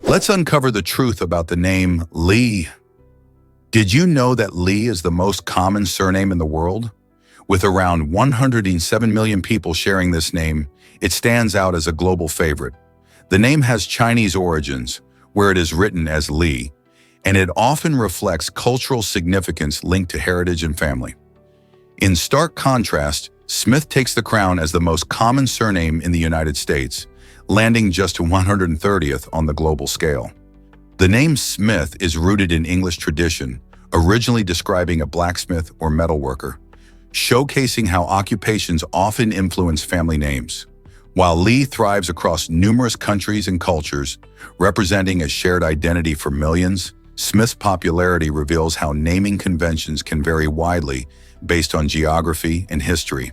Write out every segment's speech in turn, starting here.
Let's uncover the truth about the name Li. Did you know that Li is the most common surname in the world? With around 107 million people sharing this name, it stands out as a global favorite. The name has Chinese origins, where it is written as Li, and it often reflects cultural significance linked to heritage and family. In stark contrast, Smith takes the crown as the most common surname in the United States, landing just 130th on the global scale. The name Smith is rooted in English tradition, originally describing a blacksmith or metalworker, showcasing how occupations often influence family names. While Li thrives across numerous countries and cultures, representing a shared identity for millions, Smith's popularity reveals how naming conventions can vary widely based on geography and history.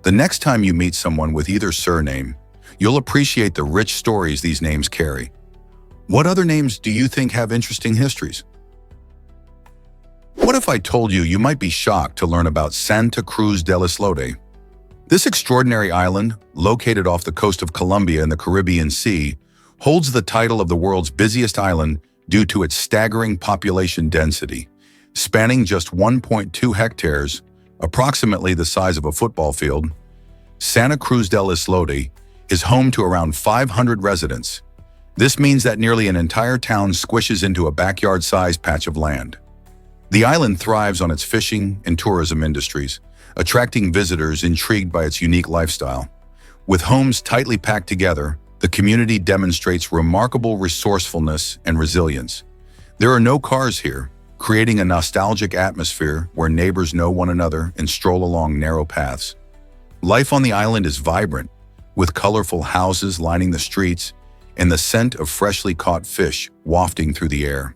The next time you meet someone with either surname, you'll appreciate the rich stories these names carry. What other names do you think have interesting histories? What if I told you might be shocked to learn about Santa Cruz del Islote? This extraordinary island, located off the coast of Colombia in the Caribbean Sea, holds the title of the world's busiest island due to its staggering population density. Spanning just 1.2 hectares, approximately the size of a football field, Santa Cruz del Islote is home to around 500 residents. This means that nearly an entire town squishes into a backyard-sized patch of land. The island thrives on its fishing and tourism industries, attracting visitors intrigued by its unique lifestyle. With homes tightly packed together, the community demonstrates remarkable resourcefulness and resilience. There are no cars here, creating a nostalgic atmosphere where neighbors know one another and stroll along narrow paths. Life on the island is vibrant, with colorful houses lining the streets and the scent of freshly caught fish wafting through the air.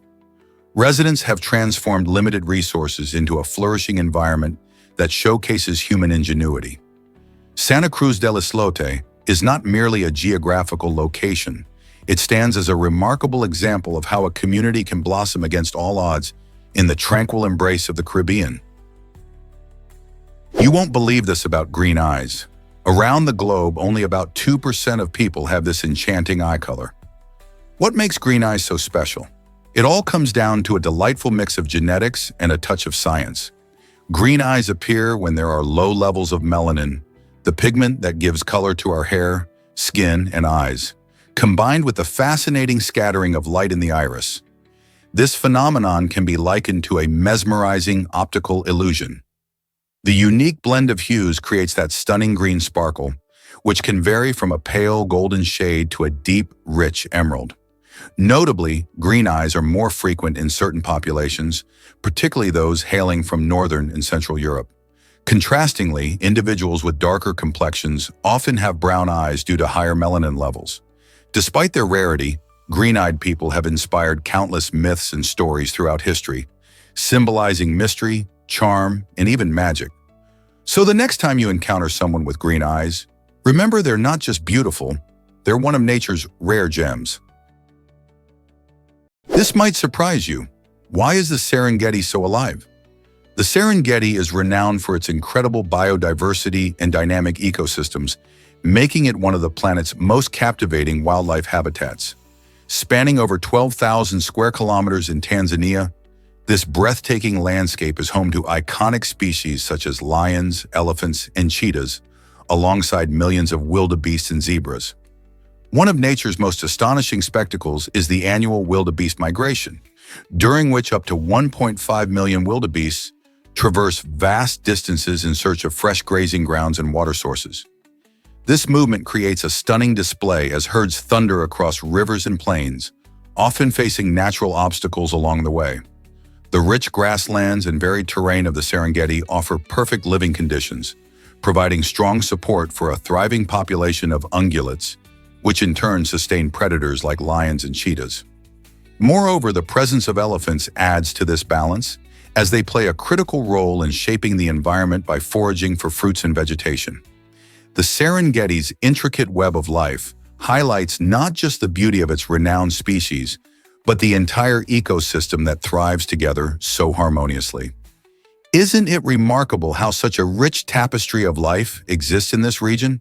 Residents have transformed limited resources into a flourishing environment that showcases human ingenuity. Santa Cruz del Islote is not merely a geographical location. It stands as a remarkable example of how a community can blossom against all odds in the tranquil embrace of the Caribbean. You won't believe this about green eyes. Around the globe, only about 2% of people have this enchanting eye color. What makes green eyes so special? It all comes down to a delightful mix of genetics and a touch of science. Green eyes appear when there are low levels of melanin, the pigment that gives color to our hair, skin, and eyes, combined with the fascinating scattering of light in the iris. This phenomenon can be likened to a mesmerizing optical illusion. The unique blend of hues creates that stunning green sparkle, which can vary from a pale golden shade to a deep, rich emerald. Notably, green eyes are more frequent in certain populations, particularly those hailing from Northern and Central Europe. Contrastingly, individuals with darker complexions often have brown eyes due to higher melanin levels. Despite their rarity, green-eyed people have inspired countless myths and stories throughout history, symbolizing mystery, charm, and even magic. So the next time you encounter someone with green eyes, remember they're not just beautiful, they're one of nature's rare gems. This might surprise you. Why is the Serengeti so alive? The Serengeti is renowned for its incredible biodiversity and dynamic ecosystems, making it one of the planet's most captivating wildlife habitats. Spanning over 12,000 square kilometers in Tanzania, this breathtaking landscape is home to iconic species such as lions, elephants, and cheetahs, alongside millions of wildebeest and zebras. One of nature's most astonishing spectacles is the annual wildebeest migration, during which up to 1.5 million wildebeests traverse vast distances in search of fresh grazing grounds and water sources. This movement creates a stunning display as herds thunder across rivers and plains, often facing natural obstacles along the way. The rich grasslands and varied terrain of the Serengeti offer perfect living conditions, providing strong support for a thriving population of ungulates, which in turn sustain predators like lions and cheetahs. Moreover, the presence of elephants adds to this balance, as they play a critical role in shaping the environment by foraging for fruits and vegetation. The Serengeti's intricate web of life highlights not just the beauty of its renowned species, but the entire ecosystem that thrives together so harmoniously. Isn't it remarkable how such a rich tapestry of life exists in this region?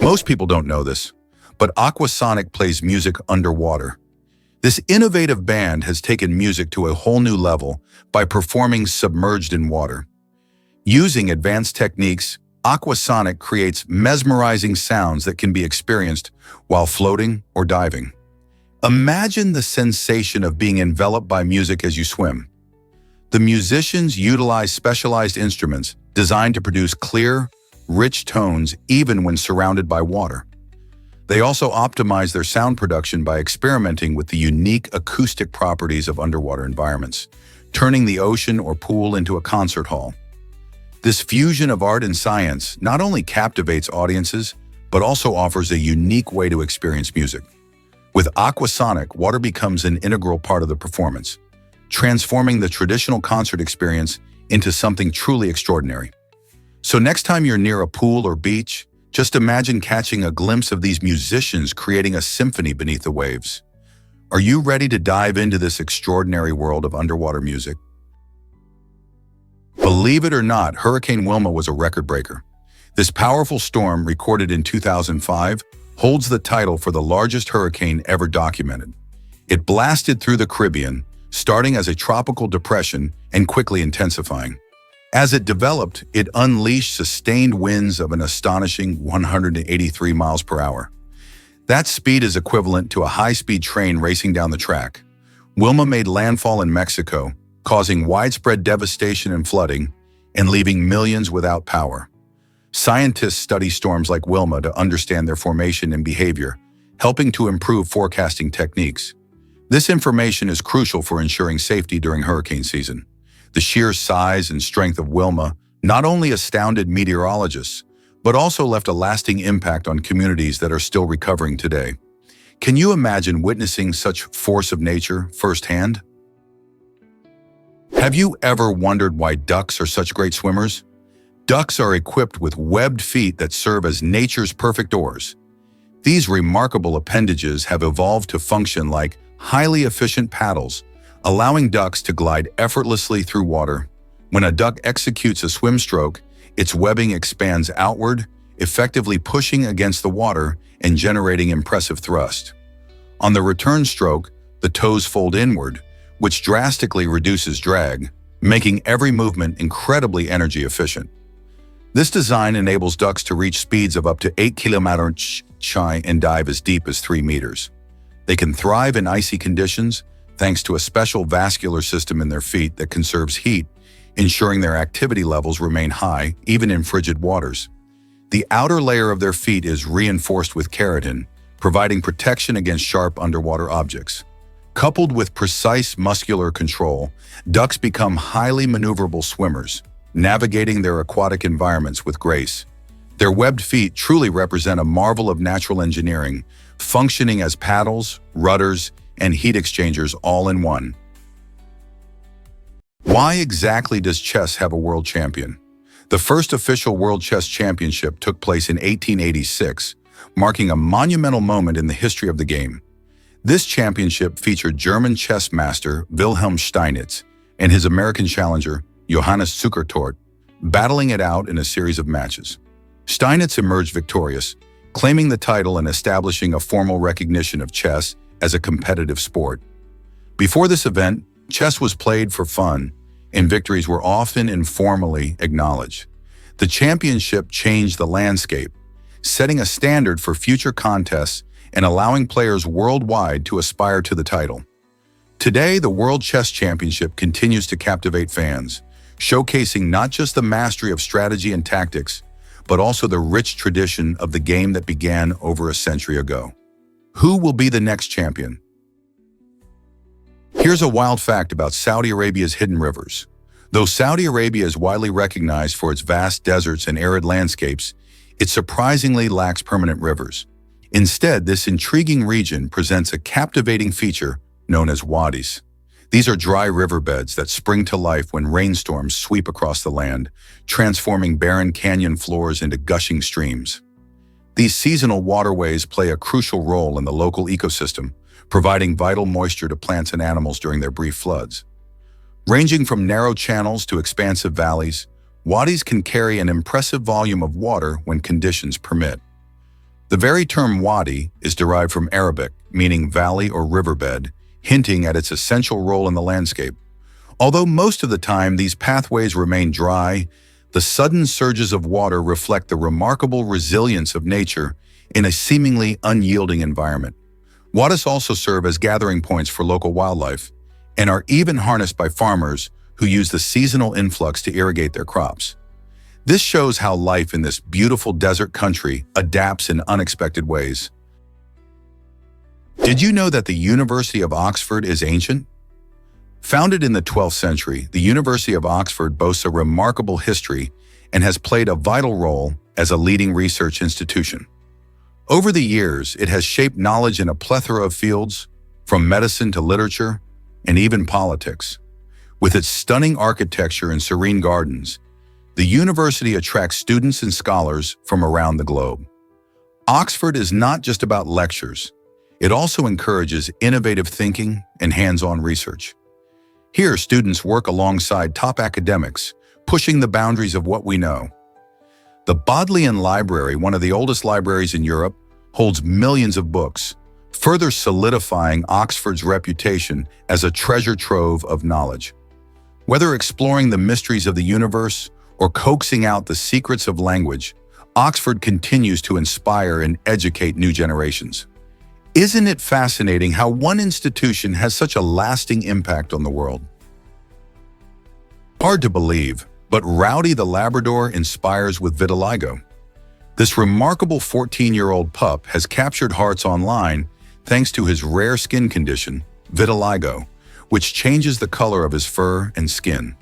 Most people don't know this, but Aquasonic plays music underwater. This innovative band has taken music to a whole new level by performing submerged in water. Using advanced techniques, Aquasonic creates mesmerizing sounds that can be experienced while floating or diving. Imagine the sensation of being enveloped by music as you swim. The musicians utilize specialized instruments designed to produce clear, rich tones even when surrounded by water. They also optimize their sound production by experimenting with the unique acoustic properties of underwater environments, turning the ocean or pool into a concert hall. This fusion of art and science not only captivates audiences, but also offers a unique way to experience music. With Aquasonic, water becomes an integral part of the performance, transforming the traditional concert experience into something truly extraordinary. So next time you're near a pool or beach, just imagine catching a glimpse of these musicians creating a symphony beneath the waves. Are you ready to dive into this extraordinary world of underwater music? Believe it or not, Hurricane Wilma was a record breaker. This powerful storm, recorded in 2005, holds the title for the largest hurricane ever documented. It blasted through the Caribbean, starting as a tropical depression and quickly intensifying. As it developed, it unleashed sustained winds of an astonishing 183 miles per hour. That speed is equivalent to a high-speed train racing down the track. Wilma made landfall in Mexico, causing widespread devastation and flooding, and leaving millions without power. Scientists study storms like Wilma to understand their formation and behavior, helping to improve forecasting techniques. This information is crucial for ensuring safety during hurricane season. The sheer size and strength of Wilma not only astounded meteorologists, but also left a lasting impact on communities that are still recovering today. Can you imagine witnessing such force of nature firsthand? Have you ever wondered why ducks are such great swimmers? Ducks are equipped with webbed feet that serve as nature's perfect oars. These remarkable appendages have evolved to function like highly efficient paddles, allowing ducks to glide effortlessly through water. When a duck executes a swim stroke, its webbing expands outward, effectively pushing against the water and generating impressive thrust. On the return stroke, the toes fold inward, which drastically reduces drag, making every movement incredibly energy efficient. This design enables ducks to reach speeds of up to 8 km/h and dive as deep as 3 meters. They can thrive in icy conditions thanks to a special vascular system in their feet that conserves heat, ensuring their activity levels remain high even in frigid waters. The outer layer of their feet is reinforced with keratin, providing protection against sharp underwater objects. Coupled with precise muscular control, ducks become highly maneuverable swimmers, navigating their aquatic environments with grace. Their webbed feet truly represent a marvel of natural engineering, functioning as paddles, rudders, and heat exchangers all in one. Why exactly does chess have a world champion? The first official World Chess Championship took place in 1886, marking a monumental moment in the history of the game. This championship featured German chess master Wilhelm Steinitz and his American challenger, Johannes Zukertort, battling it out in a series of matches. Steinitz emerged victorious, claiming the title and establishing a formal recognition of chess as a competitive sport. Before this event, chess was played for fun, and victories were often informally acknowledged. The championship changed the landscape, setting a standard for future contests and allowing players worldwide to aspire to the title. Today, the World Chess Championship continues to captivate fans, showcasing not just the mastery of strategy and tactics, but also the rich tradition of the game that began over a century ago. Who will be the next champion? Here's a wild fact about Saudi Arabia's hidden rivers. Though Saudi Arabia is widely recognized for its vast deserts and arid landscapes, it surprisingly lacks permanent rivers. Instead, this intriguing region presents a captivating feature known as wadis. These are dry riverbeds that spring to life when rainstorms sweep across the land, transforming barren canyon floors into gushing streams. These seasonal waterways play a crucial role in the local ecosystem, providing vital moisture to plants and animals during their brief floods. Ranging from narrow channels to expansive valleys, wadis can carry an impressive volume of water when conditions permit. The very term wadi is derived from Arabic, meaning valley or riverbed, hinting at its essential role in the landscape. Although most of the time these pathways remain dry, the sudden surges of water reflect the remarkable resilience of nature in a seemingly unyielding environment. Wadis also serve as gathering points for local wildlife and are even harnessed by farmers who use the seasonal influx to irrigate their crops. This shows how life in this beautiful desert country adapts in unexpected ways. Did you know that the University of Oxford is ancient? Founded in the 12th century, the University of Oxford boasts a remarkable history and has played a vital role as a leading research institution. Over the years, it has shaped knowledge in a plethora of fields, from medicine to literature, and even politics. With its stunning architecture and serene gardens, the university attracts students and scholars from around the globe. Oxford is not just about lectures. It also encourages innovative thinking and hands-on research. Here, students work alongside top academics, pushing the boundaries of what we know. The Bodleian Library, one of the oldest libraries in Europe, holds millions of books, further solidifying Oxford's reputation as a treasure trove of knowledge. Whether exploring the mysteries of the universe or coaxing out the secrets of language, Oxford continues to inspire and educate new generations. Isn't it fascinating how one institution has such a lasting impact on the world? Hard to believe, but Rowdy the Labrador inspires with vitiligo. This remarkable 14-year-old pup has captured hearts online thanks to his rare skin condition, vitiligo, which changes the color of his fur and skin.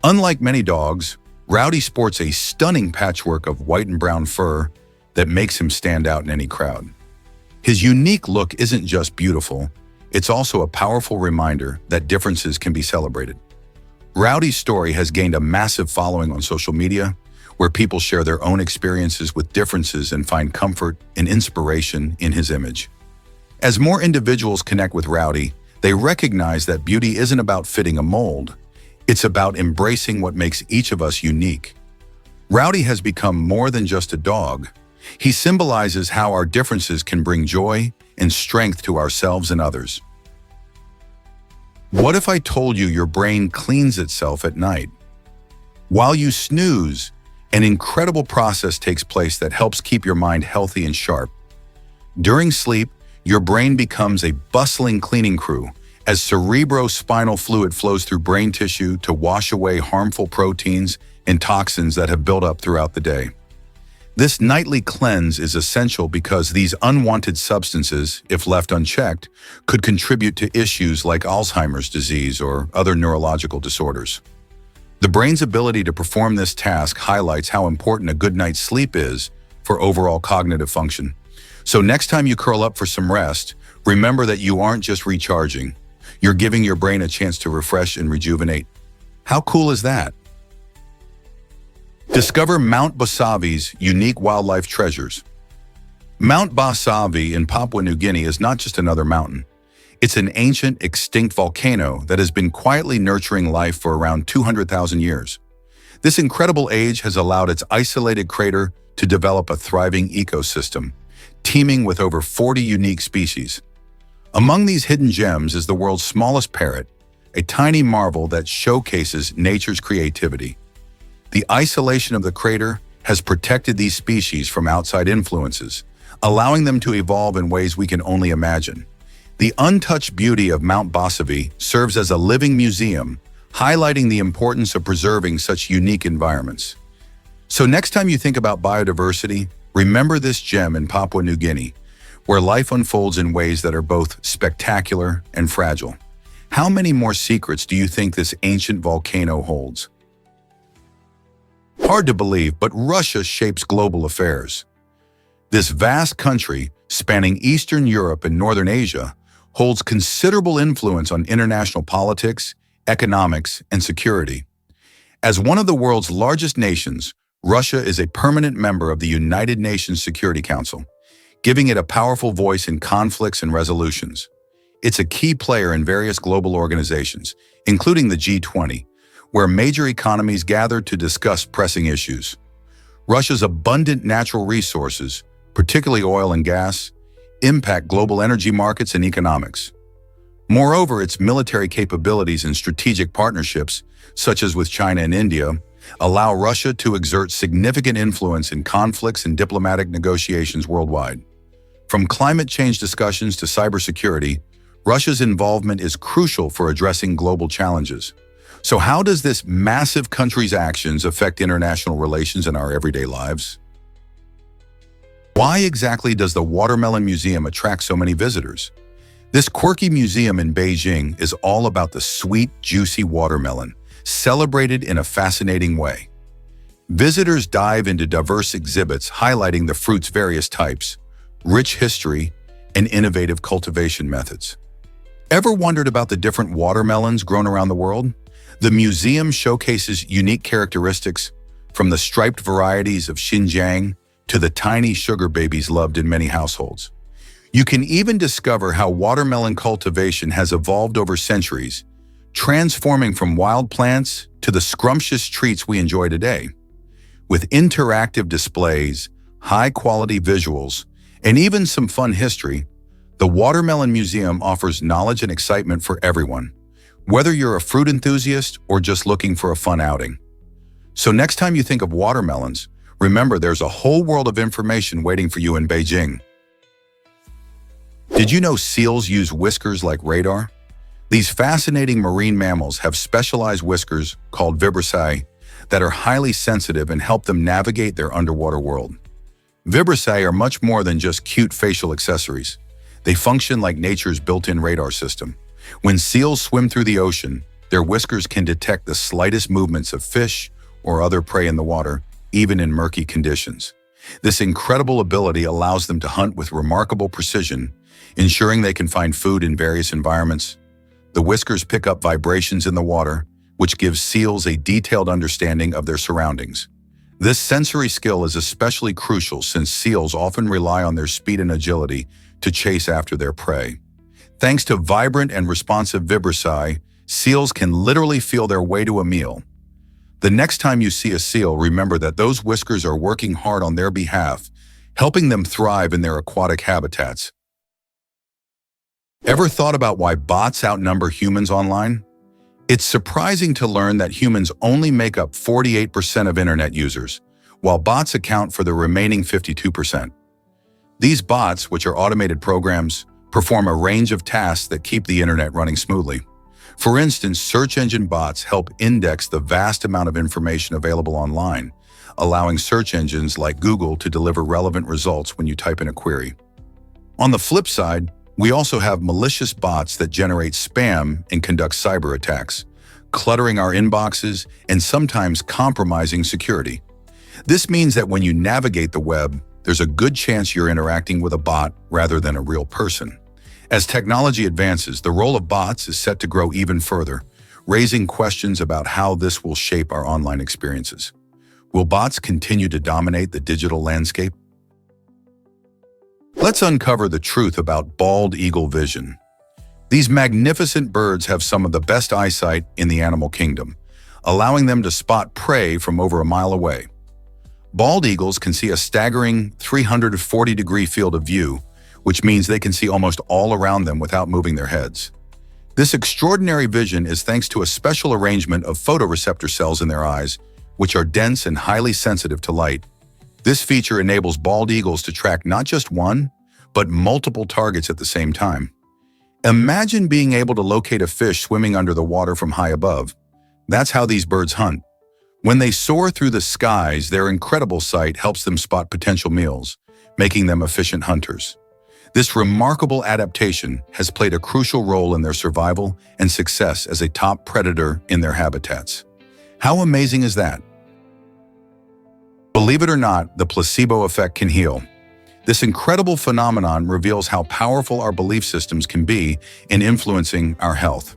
Unlike many dogs, Rowdy sports a stunning patchwork of white and brown fur that makes him stand out in any crowd. His unique look isn't just beautiful, it's also a powerful reminder that differences can be celebrated. Rowdy's story has gained a massive following on social media, where people share their own experiences with differences and find comfort and inspiration in his image. As more individuals connect with Rowdy, they recognize that beauty isn't about fitting a mold. It's about embracing what makes each of us unique. Rowdy has become more than just a dog. He symbolizes how our differences can bring joy and strength to ourselves and others. What if I told you your brain cleans itself at night? While you snooze, an incredible process takes place that helps keep your mind healthy and sharp. During sleep, your brain becomes a bustling cleaning crew as cerebrospinal fluid flows through brain tissue to wash away harmful proteins and toxins that have built up throughout the day. This nightly cleanse is essential because these unwanted substances, if left unchecked, could contribute to issues like Alzheimer's disease or other neurological disorders. The brain's ability to perform this task highlights how important a good night's sleep is for overall cognitive function. So next time you curl up for some rest, remember that you aren't just recharging. You're giving your brain a chance to refresh and rejuvenate. How cool is that? Discover Mount Bosavi's unique wildlife treasures. Mount Bosavi in Papua New Guinea is not just another mountain. It's an ancient, extinct volcano that has been quietly nurturing life for around 200,000 years. This incredible age has allowed its isolated crater to develop a thriving ecosystem, teeming with over 40 unique species. Among these hidden gems is the world's smallest parrot, a tiny marvel that showcases nature's creativity. The isolation of the crater has protected these species from outside influences, allowing them to evolve in ways we can only imagine. The untouched beauty of Mount Bosavi serves as a living museum, highlighting the importance of preserving such unique environments. So next time you think about biodiversity, remember this gem in Papua New Guinea, where life unfolds in ways that are both spectacular and fragile. How many more secrets do you think this ancient volcano holds? Hard to believe, but Russia shapes global affairs. This vast country, spanning Eastern Europe and Northern Asia, holds considerable influence on international politics, economics, and security. As one of the world's largest nations, Russia is a permanent member of the United Nations Security Council, giving it a powerful voice in conflicts and resolutions. It's a key player in various global organizations, including the G20, where major economies gather to discuss pressing issues. Russia's abundant natural resources, particularly oil and gas, impact global energy markets and economics. Moreover, its military capabilities and strategic partnerships, such as with China and India, allow Russia to exert significant influence in conflicts and diplomatic negotiations worldwide. From climate change discussions to cybersecurity, Russia's involvement is crucial for addressing global challenges. So how does this massive country's actions affect international relations in our everyday lives? Why exactly does the Watermelon Museum attract so many visitors? This quirky museum in Beijing is all about the sweet, juicy watermelon, celebrated in a fascinating way. Visitors dive into diverse exhibits highlighting the fruit's various types, rich history, and innovative cultivation methods. Ever wondered about the different watermelons grown around the world? The museum showcases unique characteristics, from the striped varieties of Xinjiang to the tiny sugar babies loved in many households. You can even discover how watermelon cultivation has evolved over centuries, transforming from wild plants to the scrumptious treats we enjoy today. With interactive displays, high-quality visuals, and even some fun history, the Watermelon Museum offers knowledge and excitement for everyone, whether you're a fruit enthusiast or just looking for a fun outing. So next time you think of watermelons, remember there's a whole world of information waiting for you in Beijing. Did you know seals use whiskers like radar? These fascinating marine mammals have specialized whiskers called vibrissae that are highly sensitive and help them navigate their underwater world. Vibrissae are much more than just cute facial accessories. They function like nature's built-in radar system. When seals swim through the ocean, their whiskers can detect the slightest movements of fish or other prey in the water, even in murky conditions. This incredible ability allows them to hunt with remarkable precision, ensuring they can find food in various environments. The whiskers pick up vibrations in the water, which gives seals a detailed understanding of their surroundings. This sensory skill is especially crucial since seals often rely on their speed and agility to chase after their prey. Thanks to vibrant and responsive vibrissae, seals can literally feel their way to a meal. The next time you see a seal, remember that those whiskers are working hard on their behalf, helping them thrive in their aquatic habitats. Ever thought about why bots outnumber humans online? It's surprising to learn that humans only make up 48% of internet users, while bots account for the remaining 52%. These bots, which are automated programs, perform a range of tasks that keep the internet running smoothly. For instance, search engine bots help index the vast amount of information available online, allowing search engines like Google to deliver relevant results when you type in a query. On the flip side, we also have malicious bots that generate spam and conduct cyber attacks, cluttering our inboxes and sometimes compromising security. This means that when you navigate the web, there's a good chance you're interacting with a bot rather than a real person. As technology advances, the role of bots is set to grow even further, raising questions about how this will shape our online experiences. Will bots continue to dominate the digital landscape? Let's uncover the truth about bald eagle vision. These magnificent birds have some of the best eyesight in the animal kingdom, allowing them to spot prey from over a mile away. Bald eagles can see a staggering 340-degree field of view, which means they can see almost all around them without moving their heads. This extraordinary vision is thanks to a special arrangement of photoreceptor cells in their eyes, which are dense and highly sensitive to light. This feature enables bald eagles to track not just one, but multiple targets at the same time. Imagine being able to locate a fish swimming under the water from high above. That's how these birds hunt. When they soar through the skies, their incredible sight helps them spot potential meals, making them efficient hunters. This remarkable adaptation has played a crucial role in their survival and success as a top predator in their habitats. How amazing is that? Believe it or not, the placebo effect can heal. This incredible phenomenon reveals how powerful our belief systems can be in influencing our health.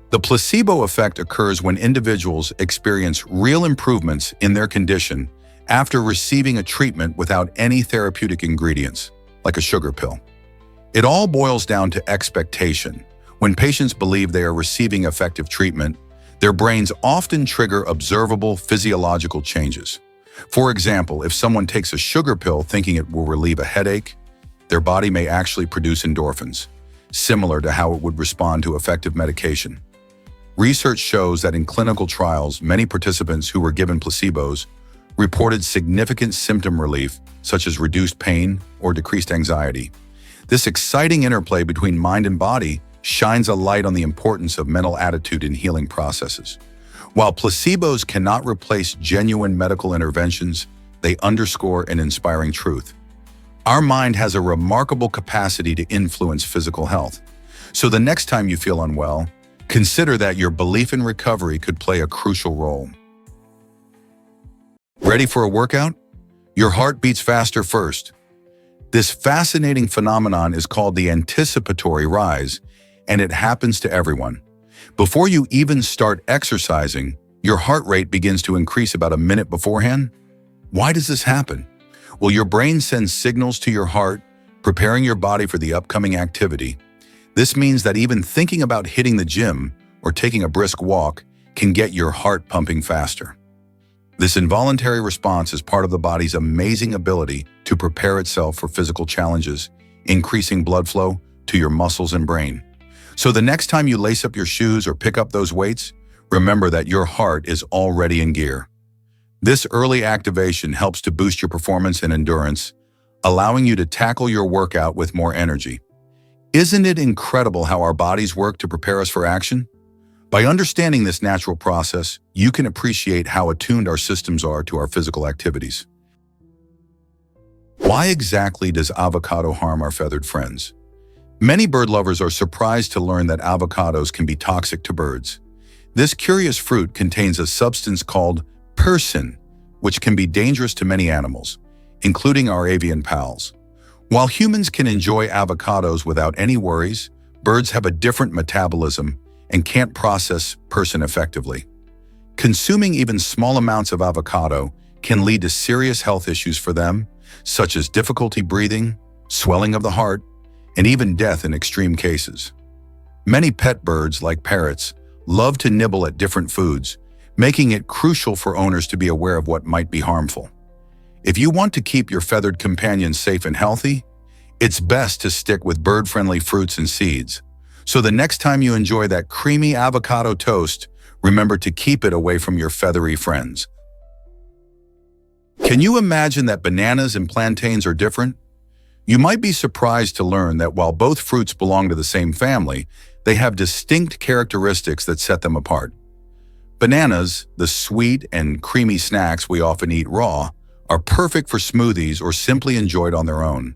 The placebo effect occurs when individuals experience real improvements in their condition after receiving a treatment without any therapeutic ingredients, like a sugar pill. It all boils down to expectation. When patients believe they are receiving effective treatment, their brains often trigger observable physiological changes. For example, if someone takes a sugar pill thinking it will relieve a headache, their body may actually produce endorphins, similar to how it would respond to effective medication. Research shows that in clinical trials, many participants who were given placebos reported significant symptom relief, such as reduced pain or decreased anxiety. This exciting interplay between mind and body shines a light on the importance of mental attitude in healing processes. While placebos cannot replace genuine medical interventions, they underscore an inspiring truth. Our mind has a remarkable capacity to influence physical health. So the next time you feel unwell, consider that your belief in recovery could play a crucial role. Ready for a workout? Your heart beats faster first. This fascinating phenomenon is called the anticipatory rise, and it happens to everyone. Before you even start exercising, your heart rate begins to increase about a minute beforehand. Why does this happen? Well, your brain sends signals to your heart, preparing your body for the upcoming activity. This means that even thinking about hitting the gym or taking a brisk walk can get your heart pumping faster. This involuntary response is part of the body's amazing ability to prepare itself for physical challenges, increasing blood flow to your muscles and brain. So the next time you lace up your shoes or pick up those weights, remember that your heart is already in gear. This early activation helps to boost your performance and endurance, allowing you to tackle your workout with more energy. Isn't it incredible how our bodies work to prepare us for action? By understanding this natural process, you can appreciate how attuned our systems are to our physical activities. Why exactly does avocado harm our feathered friends? Many bird lovers are surprised to learn that avocados can be toxic to birds. This curious fruit contains a substance called persin, which can be dangerous to many animals, including our avian pals. While humans can enjoy avocados without any worries, birds have a different metabolism and can't process persin effectively. Consuming even small amounts of avocado can lead to serious health issues for them, such as difficulty breathing, swelling of the heart, and even death in extreme cases. Many pet birds, like parrots, love to nibble at different foods, making it crucial for owners to be aware of what might be harmful. If you want to keep your feathered companions safe and healthy, it's best to stick with bird-friendly fruits and seeds. So the next time you enjoy that creamy avocado toast, remember to keep it away from your feathery friends. Can you imagine that bananas and plantains are different? You might be surprised to learn that while both fruits belong to the same family, they have distinct characteristics that set them apart. Bananas, the sweet and creamy snacks we often eat raw, are perfect for smoothies or simply enjoyed on their own.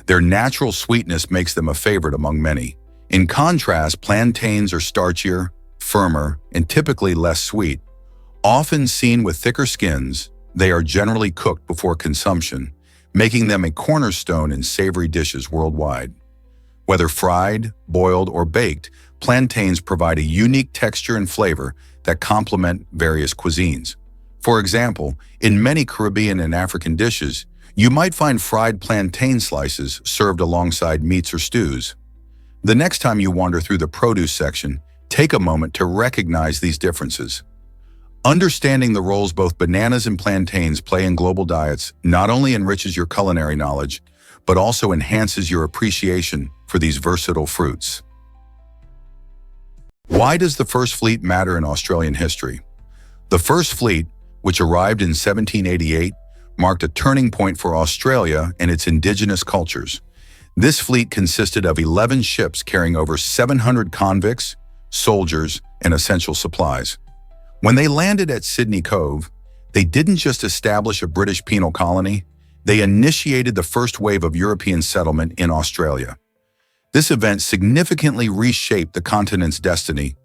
Their natural sweetness makes them a favorite among many. In contrast, plantains are starchier, firmer, and typically less sweet. Often seen with thicker skins, they are generally cooked before consumption, making them a cornerstone in savory dishes worldwide. Whether fried, boiled, or baked, plantains provide a unique texture and flavor that complement various cuisines. For example, in many Caribbean and African dishes, you might find fried plantain slices served alongside meats or stews. The next time you wander through the produce section, take a moment to recognize these differences. Understanding the roles both bananas and plantains play in global diets not only enriches your culinary knowledge, but also enhances your appreciation for these versatile fruits. Why does the First Fleet matter in Australian history? The First Fleet, which arrived in 1788, marked a turning point for Australia and its indigenous cultures. This fleet consisted of 11 ships carrying over 700 convicts, soldiers, and essential supplies. When they landed at Sydney Cove, they didn't just establish a British penal colony, they initiated the first wave of European settlement in Australia. This event significantly reshaped the continent's destiny,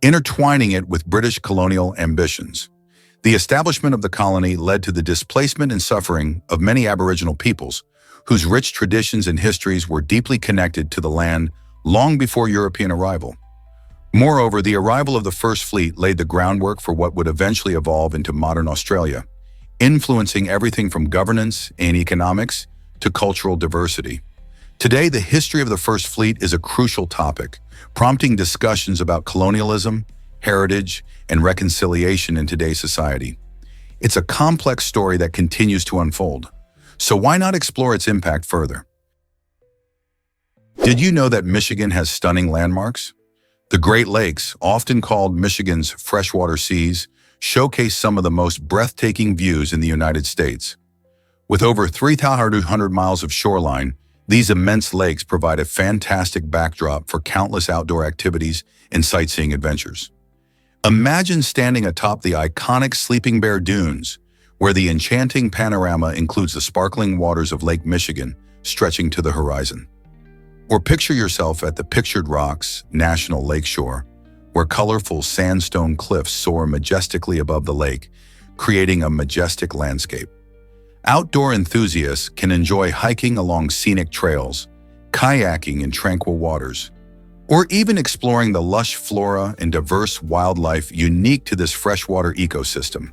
intertwining it with British colonial ambitions. The establishment of the colony led to the displacement and suffering of many Aboriginal peoples, whose rich traditions and histories were deeply connected to the land long before European arrival. Moreover, the arrival of the First Fleet laid the groundwork for what would eventually evolve into modern Australia, influencing everything from governance and economics to cultural diversity. Today, the history of the First Fleet is a crucial topic, prompting discussions about colonialism, heritage, and reconciliation in today's society. It's a complex story that continues to unfold. So why not explore its impact further? Did you know that Michigan has stunning landmarks? The Great Lakes, often called Michigan's freshwater seas, showcase some of the most breathtaking views in the United States. With over 3,200 miles of shoreline, these immense lakes provide a fantastic backdrop for countless outdoor activities and sightseeing adventures. Imagine standing atop the iconic Sleeping Bear Dunes, where the enchanting panorama includes the sparkling waters of Lake Michigan stretching to the horizon. Or picture yourself at the Pictured Rocks National Lakeshore, where colorful sandstone cliffs soar majestically above the lake, creating a majestic landscape. Outdoor enthusiasts can enjoy hiking along scenic trails, kayaking in tranquil waters, or even exploring the lush flora and diverse wildlife unique to this freshwater ecosystem.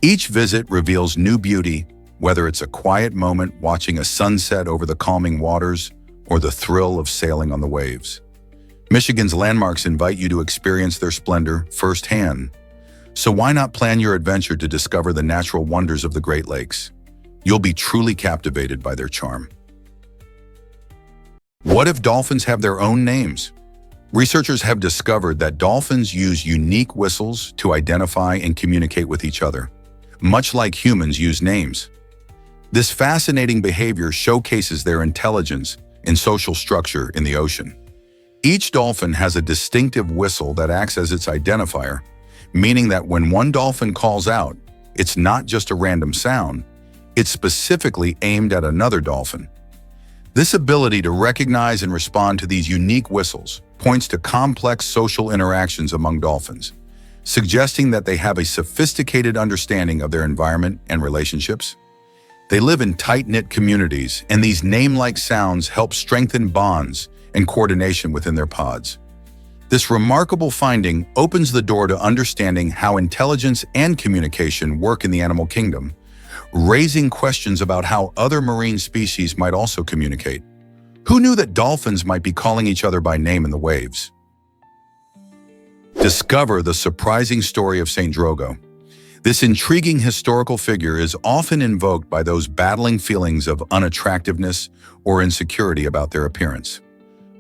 Each visit reveals new beauty, whether it's a quiet moment watching a sunset over the calming waters or the thrill of sailing on the waves. Michigan's landmarks invite you to experience their splendor firsthand. So why not plan your adventure to discover the natural wonders of the Great Lakes? You'll be truly captivated by their charm. What if dolphins have their own names? Researchers have discovered that dolphins use unique whistles to identify and communicate with each other, much like humans use names. This fascinating behavior showcases their intelligence and social structure in the ocean. Each dolphin has a distinctive whistle that acts as its identifier, meaning that when one dolphin calls out, it's not just a random sound, it's specifically aimed at another dolphin. This ability to recognize and respond to these unique whistles points to complex social interactions among dolphins, suggesting that they have a sophisticated understanding of their environment and relationships. They live in tight-knit communities, and these name-like sounds help strengthen bonds and coordination within their pods. This remarkable finding opens the door to understanding how intelligence and communication work in the animal kingdom, raising questions about how other marine species might also communicate. Who knew that dolphins might be calling each other by name in the waves? Discover the surprising story of St. Drogo. This intriguing historical figure is often invoked by those battling feelings of unattractiveness or insecurity about their appearance.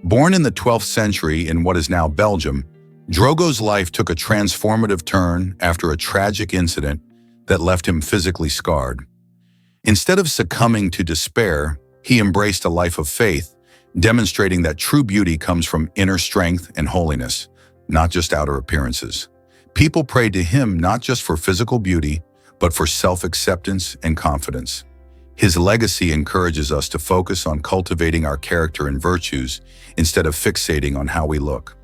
Born in the 12th century in what is now Belgium, Drogo's life took a transformative turn after a tragic incident that left him physically scarred. Instead of succumbing to despair, he embraced a life of faith, demonstrating that true beauty comes from inner strength and holiness, not just outer appearances. People prayed to him not just for physical beauty, but for self-acceptance and confidence. His legacy encourages us to focus on cultivating our character and virtues instead of fixating on how we look.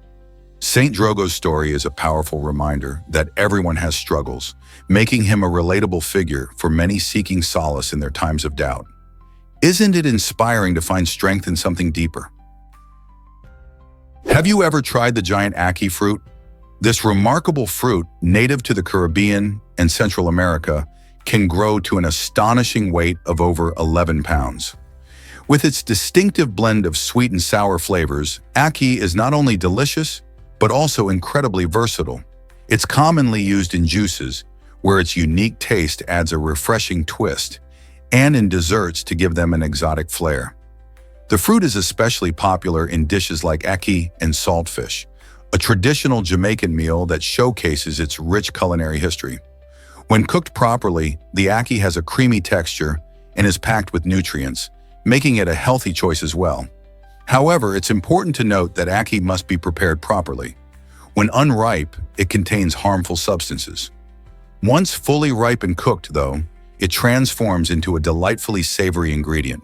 St. Drogo's story is a powerful reminder that everyone has struggles, making him a relatable figure for many seeking solace in their times of doubt. Isn't it inspiring to find strength in something deeper? Have you ever tried the giant ackee fruit? This remarkable fruit, native to the Caribbean and Central America, can grow to an astonishing weight of over 11 pounds. With its distinctive blend of sweet and sour flavors, ackee is not only delicious, but also incredibly versatile. It's commonly used in juices, where its unique taste adds a refreshing twist, and in desserts to give them an exotic flair. The fruit is especially popular in dishes like ackee and saltfish, a traditional Jamaican meal that showcases its rich culinary history. When cooked properly, the ackee has a creamy texture and is packed with nutrients, making it a healthy choice as well. However, it's important to note that ackee must be prepared properly. When unripe, it contains harmful substances. Once fully ripe and cooked, though, it transforms into a delightfully savory ingredient.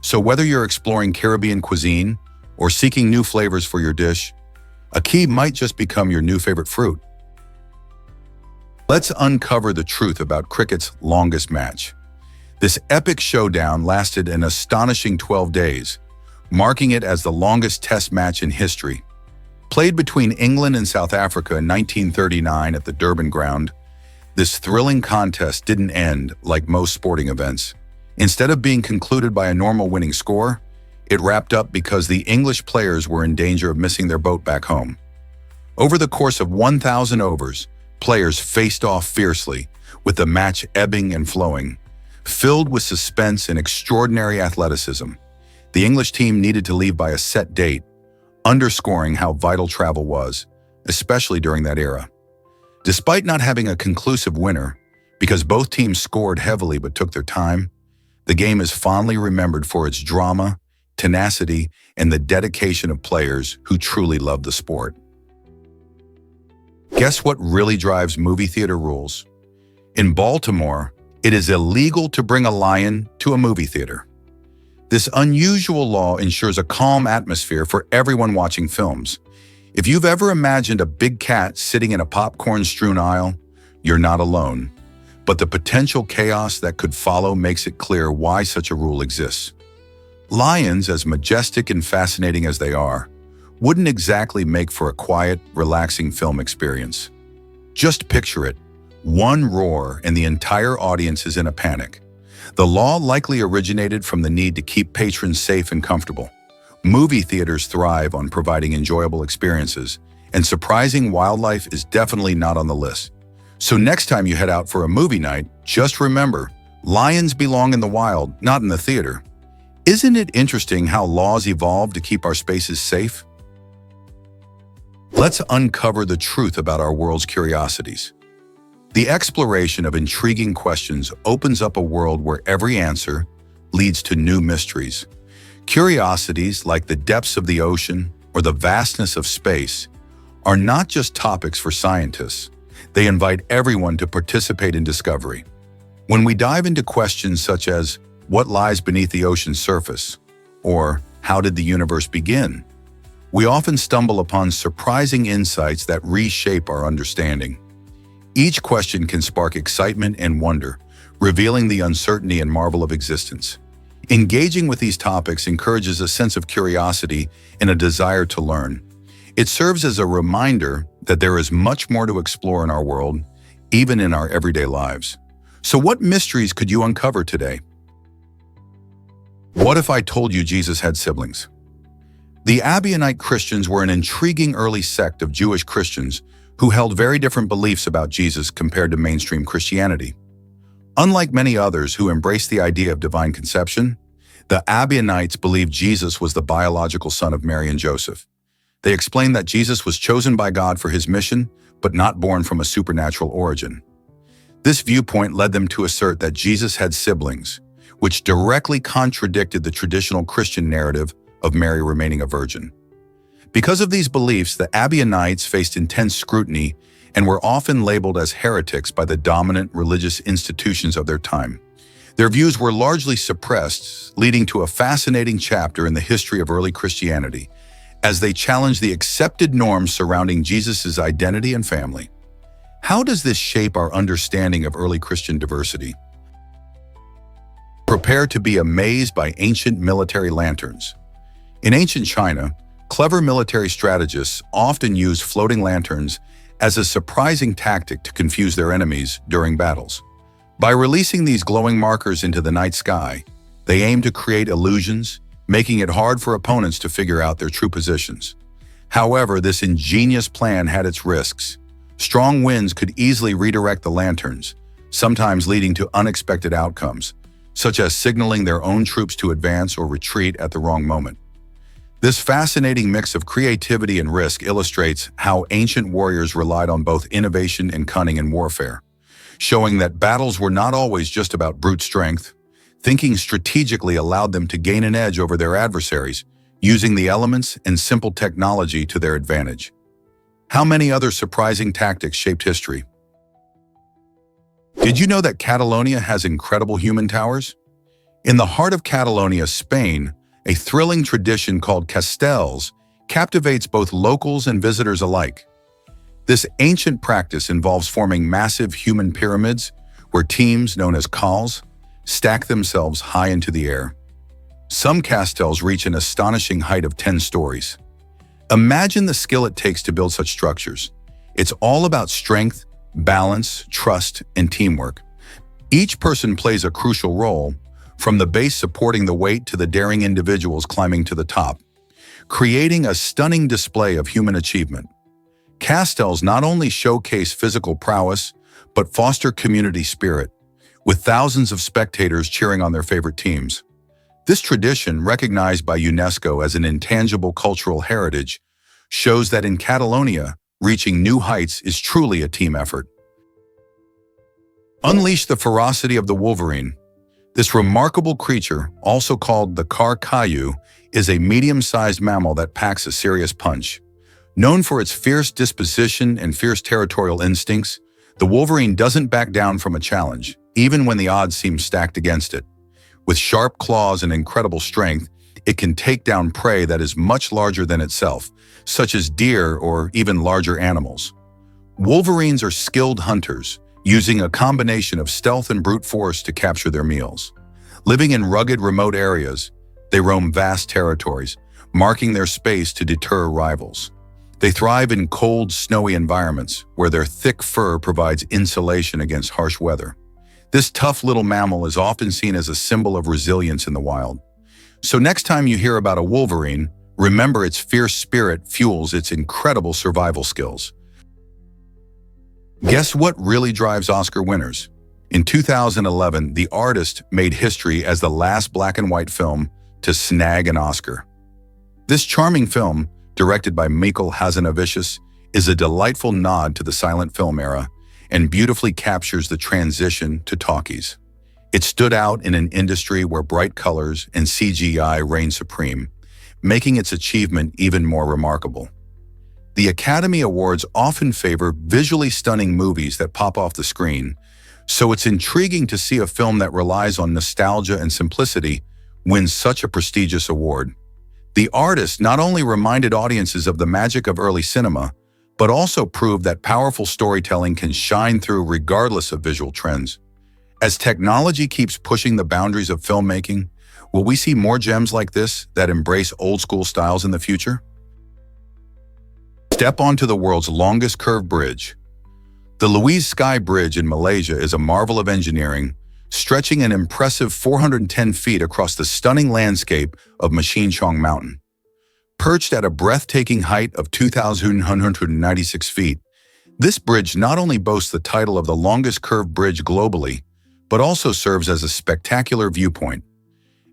So whether you're exploring Caribbean cuisine or seeking new flavors for your dish, ackee might just become your new favorite fruit. Let's uncover the truth about cricket's longest match. This epic showdown lasted an astonishing 12 days, marking it as the longest test match in history. Played between England and South Africa in 1939 at the Durban ground, this thrilling contest didn't end like most sporting events. Instead of being concluded by a normal winning score, it wrapped up because the English players were in danger of missing their boat back home. Over the course of 1,000 overs, Players faced off fiercely, with the match ebbing and flowing, filled with suspense and extraordinary athleticism. The English team needed to leave by a set date, underscoring how vital travel was, especially during that era. Despite not having a conclusive winner, because both teams scored heavily but took their time, the game is fondly remembered for its drama, tenacity, and the dedication of players who truly love the sport. Guess what really drives movie theater rules? In Baltimore, it is illegal to bring a lion to a movie theater. This unusual law ensures a calm atmosphere for everyone watching films. If you've ever imagined a big cat sitting in a popcorn-strewn aisle, you're not alone. But the potential chaos that could follow makes it clear why such a rule exists. Lions, as majestic and fascinating as they are, wouldn't exactly make for a quiet, relaxing film experience. Just picture it. One roar and the entire audience is in a panic. The law likely originated from the need to keep patrons safe and comfortable. Movie theaters thrive on providing enjoyable experiences, and surprising wildlife is definitely not on the list. So next time you head out for a movie night, just remember, lions belong in the wild, not in the theater. Isn't it interesting how laws evolve to keep our spaces safe? Let's uncover the truth about our world's curiosities. The exploration of intriguing questions opens up a world where every answer leads to new mysteries. Curiosities like the depths of the ocean or the vastness of space are not just topics for scientists. They invite everyone to participate in discovery. When we dive into questions such as, what lies beneath the ocean's surface? Or, how did the universe begin? We often stumble upon surprising insights that reshape our understanding. Each question can spark excitement and wonder, revealing the uncertainty and marvel of existence. Engaging with these topics encourages a sense of curiosity and a desire to learn. It serves as a reminder that there is much more to explore in our world, even in our everyday lives. So what mysteries could you uncover today? What if I told you Jesus had siblings? The Abionite Christians were an intriguing early sect of Jewish Christians who held very different beliefs about Jesus compared to mainstream Christianity. Unlike many others who embraced the idea of divine conception, the Abionites believed Jesus was the biological son of Mary and Joseph. They explained that Jesus was chosen by God for his mission, but not born from a supernatural origin. This viewpoint led them to assert that Jesus had siblings, which directly contradicted the traditional Christian narrative of Mary remaining a virgin. Because of these beliefs, the Abionites faced intense scrutiny and were often labeled as heretics by the dominant religious institutions of their time. Their views were largely suppressed, leading to a fascinating chapter in the history of early Christianity, as they challenged the accepted norms surrounding Jesus' identity and family. How does this shape our understanding of early Christian diversity? Prepare to be amazed by ancient military lanterns. In ancient China, clever military strategists often used floating lanterns as a surprising tactic to confuse their enemies during battles. By releasing these glowing markers into the night sky, they aimed to create illusions, making it hard for opponents to figure out their true positions. However, this ingenious plan had its risks. Strong winds could easily redirect the lanterns, sometimes leading to unexpected outcomes, such as signaling their own troops to advance or retreat at the wrong moment. This fascinating mix of creativity and risk illustrates how ancient warriors relied on both innovation and cunning in warfare, showing that battles were not always just about brute strength. Thinking strategically allowed them to gain an edge over their adversaries, using the elements and simple technology to their advantage. How many other surprising tactics shaped history? Did you know that Catalonia has incredible human towers? In the heart of Catalonia, Spain, a thrilling tradition called castells captivates both locals and visitors alike. This ancient practice involves forming massive human pyramids where teams, known as calls, stack themselves high into the air. Some castells reach an astonishing height of 10 stories. Imagine the skill it takes to build such structures. It's all about strength, balance, trust, and teamwork. Each person plays a crucial role, from the base supporting the weight to the daring individuals climbing to the top, creating a stunning display of human achievement. Castles not only showcase physical prowess, but foster community spirit, with thousands of spectators cheering on their favorite teams. This tradition, recognized by UNESCO as an intangible cultural heritage, shows that in Catalonia, reaching new heights is truly a team effort. Unleash the ferocity of the wolverine. This remarkable creature, also called the car-caillou, is a medium-sized mammal that packs a serious punch. Known for its fierce disposition and fierce territorial instincts, the wolverine doesn't back down from a challenge, even when the odds seem stacked against it. With sharp claws and incredible strength, it can take down prey that is much larger than itself, such as deer or even larger animals. Wolverines are skilled hunters, using a combination of stealth and brute force to capture their meals. Living in rugged, remote areas, they roam vast territories, marking their space to deter rivals. They thrive in cold, snowy environments, where their thick fur provides insulation against harsh weather. This tough little mammal is often seen as a symbol of resilience in the wild. So next time you hear about a wolverine, remember its fierce spirit fuels its incredible survival skills. Guess what really drives Oscar winners? In 2011, The Artist made history as the last black and white film to snag an Oscar. This charming film, directed by Michael Hazanavicius, is a delightful nod to the silent film era and beautifully captures the transition to talkies. It stood out in an industry where bright colors and CGI reign supreme, making its achievement even more remarkable. The Academy Awards often favor visually stunning movies that pop off the screen, so it's intriguing to see a film that relies on nostalgia and simplicity win such a prestigious award. The Artist not only reminded audiences of the magic of early cinema, but also proved that powerful storytelling can shine through regardless of visual trends. As technology keeps pushing the boundaries of filmmaking, will we see more gems like this that embrace old-school styles in the future? Step onto the world's longest curved bridge. The Louise Sky Bridge in Malaysia is a marvel of engineering, stretching an impressive 410 feet across the stunning landscape of Machine Chong Mountain. Perched at a breathtaking height of 2,196 feet, this bridge not only boasts the title of the longest curved bridge globally, but also serves as a spectacular viewpoint.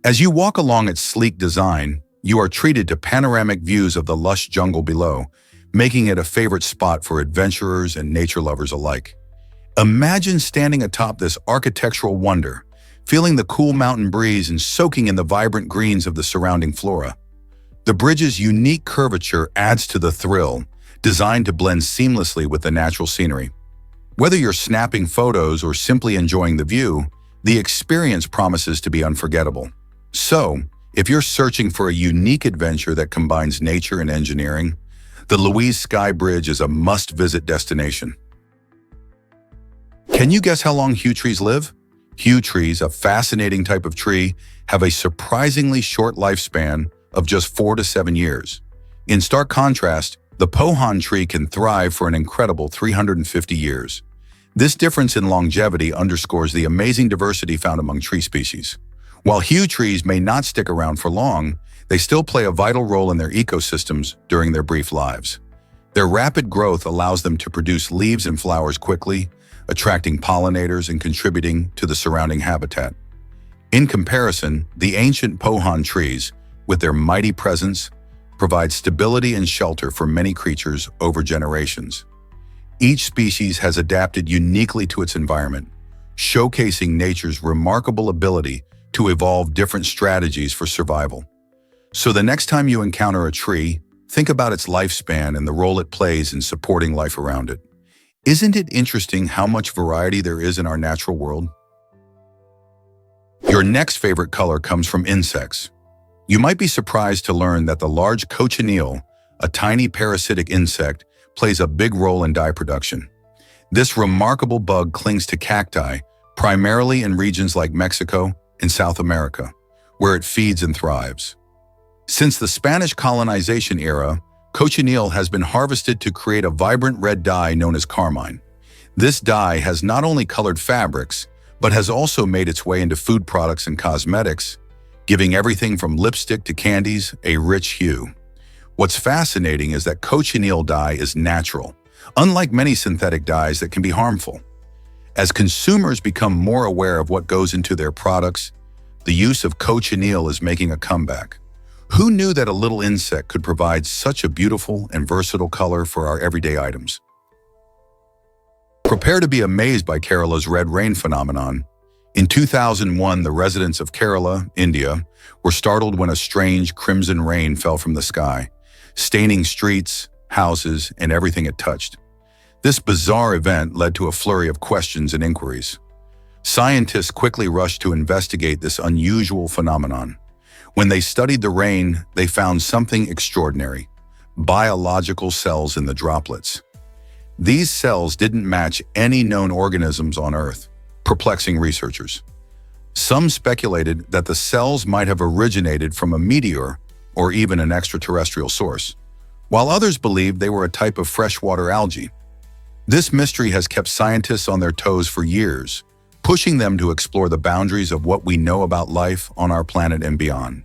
As you walk along its sleek design, you are treated to panoramic views of the lush jungle below, making it a favorite spot for adventurers and nature lovers alike. Imagine standing atop this architectural wonder, feeling the cool mountain breeze and soaking in the vibrant greens of the surrounding flora. The bridge's unique curvature adds to the thrill, designed to blend seamlessly with the natural scenery. Whether you're snapping photos or simply enjoying the view, the experience promises to be unforgettable. So, if you're searching for a unique adventure that combines nature and engineering, the Louise Sky Bridge is a must-visit destination. Can you guess how long hue trees live? Hue trees, a fascinating type of tree, have a surprisingly short lifespan of just 4 to 7 years. In stark contrast, the pohan tree can thrive for an incredible 350 years. This difference in longevity underscores the amazing diversity found among tree species. While hue trees may not stick around for long, they still play a vital role in their ecosystems during their brief lives. Their rapid growth allows them to produce leaves and flowers quickly, attracting pollinators and contributing to the surrounding habitat. In comparison, the ancient pohan trees, with their mighty presence, provide stability and shelter for many creatures over generations. Each species has adapted uniquely to its environment, showcasing nature's remarkable ability to evolve different strategies for survival. So the next time you encounter a tree, think about its lifespan and the role it plays in supporting life around it. Isn't it interesting how much variety there is in our natural world? Your next favorite color comes from insects. You might be surprised to learn that the large cochineal, a tiny parasitic insect, plays a big role in dye production. This remarkable bug clings to cacti, primarily in regions like Mexico and South America, where it feeds and thrives. Since the Spanish colonization era, cochineal has been harvested to create a vibrant red dye known as carmine. This dye has not only colored fabrics, but has also made its way into food products and cosmetics, giving everything from lipstick to candies a rich hue. What's fascinating is that cochineal dye is natural, unlike many synthetic dyes that can be harmful. As consumers become more aware of what goes into their products, the use of cochineal is making a comeback. Who knew that a little insect could provide such a beautiful and versatile color for our everyday items? Prepare to be amazed by Kerala's red rain phenomenon. In 2001, the residents of Kerala, India, were startled when a strange crimson rain fell from the sky, staining streets, houses, and everything it touched. This bizarre event led to a flurry of questions and inquiries. Scientists quickly rushed to investigate this unusual phenomenon. When they studied the rain, they found something extraordinary: biological cells in the droplets. These cells didn't match any known organisms on Earth, perplexing researchers. Some speculated that the cells might have originated from a meteor or even an extraterrestrial source, while others believed they were a type of freshwater algae. This mystery has kept scientists on their toes for years, pushing them to explore the boundaries of what we know about life on our planet and beyond.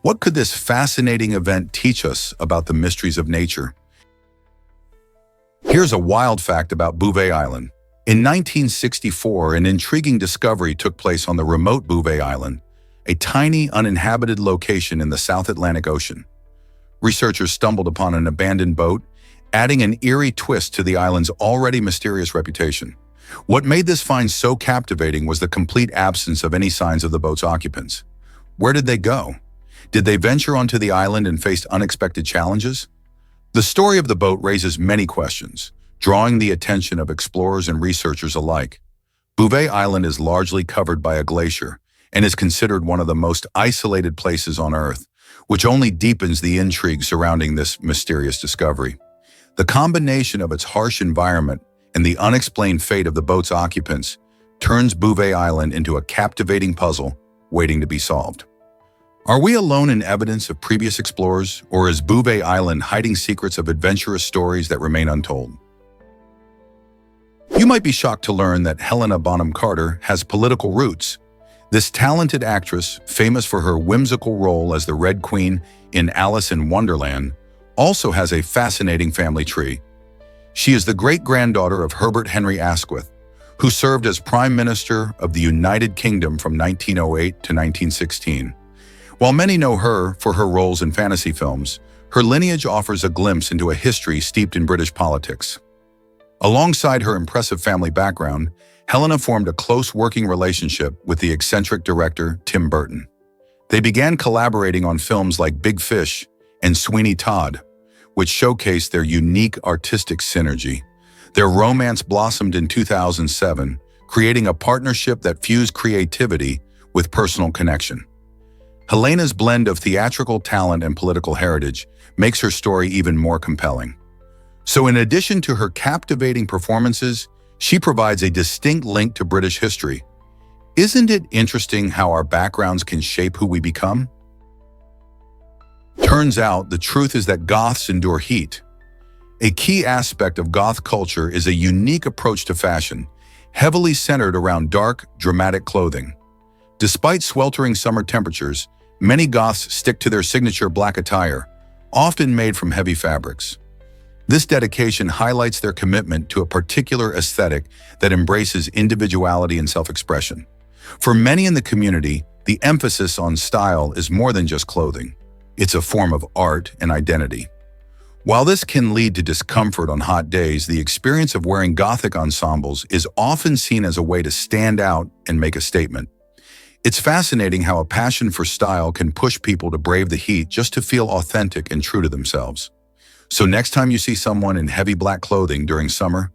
What could this fascinating event teach us about the mysteries of nature? Here's a wild fact about Bouvet Island. In 1964, an intriguing discovery took place on the remote Bouvet Island, a tiny, uninhabited location in the South Atlantic Ocean. Researchers stumbled upon an abandoned boat, adding an eerie twist to the island's already mysterious reputation. What made this find so captivating was the complete absence of any signs of the boat's occupants. Where did they go? Did they venture onto the island and face unexpected challenges? The story of the boat raises many questions, drawing the attention of explorers and researchers alike. Bouvet Island is largely covered by a glacier and is considered one of the most isolated places on Earth, which only deepens the intrigue surrounding this mysterious discovery. The combination of its harsh environment and the unexplained fate of the boat's occupants turns Bouvet Island into a captivating puzzle waiting to be solved. Are we alone in evidence of previous explorers, or is Bouvet Island hiding secrets of adventurous stories that remain untold? You might be shocked to learn that Helena Bonham Carter has political roots. This talented actress, famous for her whimsical role as the Red Queen in Alice in Wonderland, also has a fascinating family tree. She is the great-granddaughter of Herbert Henry Asquith, who served as Prime Minister of the United Kingdom from 1908 to 1916. While many know her for her roles in fantasy films, her lineage offers a glimpse into a history steeped in British politics. Alongside her impressive family background, Helena formed a close working relationship with the eccentric director Tim Burton. They began collaborating on films like Big Fish and Sweeney Todd, which showcased their unique artistic synergy. Their romance blossomed in 2007, creating a partnership that fused creativity with personal connection. Helena's blend of theatrical talent and political heritage makes her story even more compelling. So in addition to her captivating performances, she provides a distinct link to British history. Isn't it interesting how our backgrounds can shape who we become? Turns out, the truth is that Goths endure heat. A key aspect of Goth culture is a unique approach to fashion, heavily centered around dark, dramatic clothing. Despite sweltering summer temperatures, many Goths stick to their signature black attire, often made from heavy fabrics. This dedication highlights their commitment to a particular aesthetic that embraces individuality and self-expression. For many in the community, the emphasis on style is more than just clothing. It's a form of art and identity. While this can lead to discomfort on hot days, the experience of wearing Gothic ensembles is often seen as a way to stand out and make a statement. It's fascinating how a passion for style can push people to brave the heat just to feel authentic and true to themselves. So next time you see someone in heavy black clothing during summer,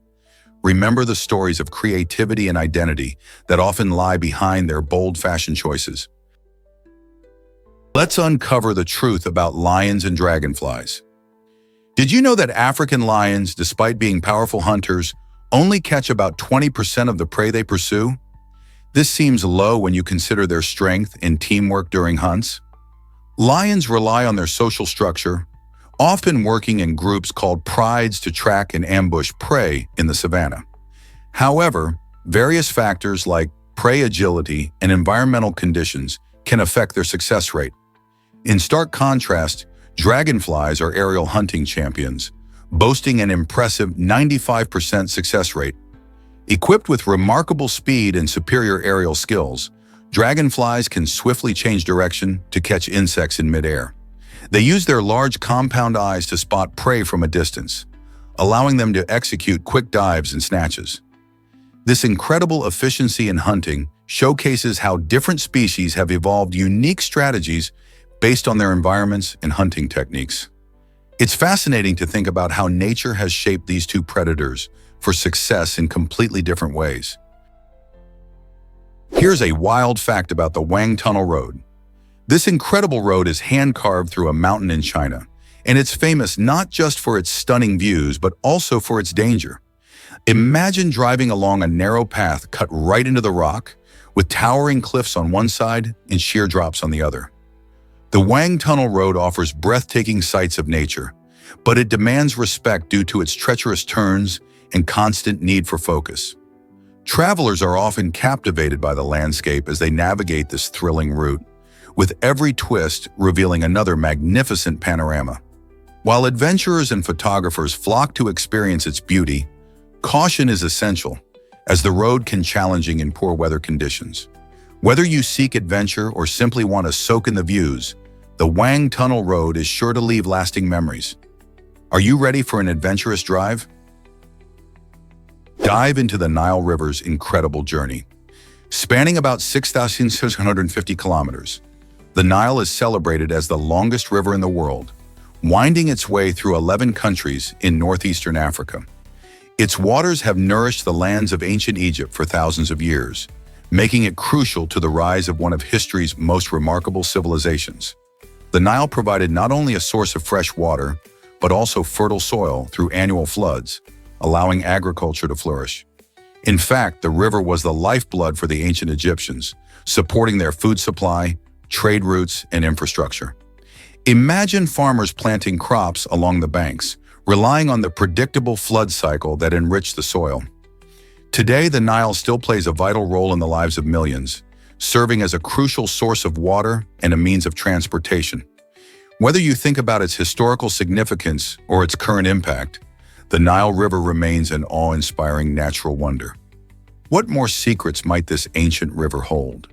remember the stories of creativity and identity that often lie behind their bold fashion choices. Let's uncover the truth about lions and dragonflies. Did you know that African lions, despite being powerful hunters, only catch about 20% of the prey they pursue? This seems low when you consider their strength and teamwork during hunts. Lions rely on their social structure, often working in groups called prides to track and ambush prey in the savanna. However, various factors like prey agility and environmental conditions can affect their success rate. In stark contrast, Dragonflies are aerial hunting champions, boasting an impressive 95% success rate. Equipped with remarkable speed and superior aerial skills, dragonflies can swiftly change direction to catch insects in midair. They use their large compound eyes to spot prey from a distance, allowing them to execute quick dives and snatches. This incredible efficiency in hunting showcases how different species have evolved unique strategies based on their environments and hunting techniques. It's fascinating to think about how nature has shaped these two predators for success in completely different ways. Here's a wild fact about the Wang Tunnel Road. This incredible road is hand-carved through a mountain in China, and it's famous not just for its stunning views, but also for its danger. Imagine driving along a narrow path cut right into the rock, with towering cliffs on one side and sheer drops on the other. The Wang Tunnel Road offers breathtaking sights of nature, but it demands respect due to its treacherous turns and constant need for focus. Travelers are often captivated by the landscape as they navigate this thrilling route, with every twist revealing another magnificent panorama. While adventurers and photographers flock to experience its beauty, caution is essential, as the road can be challenging in poor weather conditions. Whether you seek adventure or simply want to soak in the views, the Wang Tunnel Road is sure to leave lasting memories. Are you ready for an adventurous drive? Dive into the Nile River's incredible journey. Spanning about 6,650 kilometers, the Nile is celebrated as the longest river in the world, winding its way through 11 countries in northeastern Africa. Its waters have nourished the lands of ancient Egypt for thousands of years, making it crucial to the rise of one of history's most remarkable civilizations. The Nile provided not only a source of fresh water, but also fertile soil through annual floods, allowing agriculture to flourish. In fact, the river was the lifeblood for the ancient Egyptians, supporting their food supply, trade routes, and infrastructure. Imagine farmers planting crops along the banks, relying on the predictable flood cycle that enriched the soil. Today, the Nile still plays a vital role in the lives of millions, serving as a crucial source of water and a means of transportation. Whether you think about its historical significance or its current impact, the Nile River remains an awe-inspiring natural wonder. What more secrets might this ancient river hold?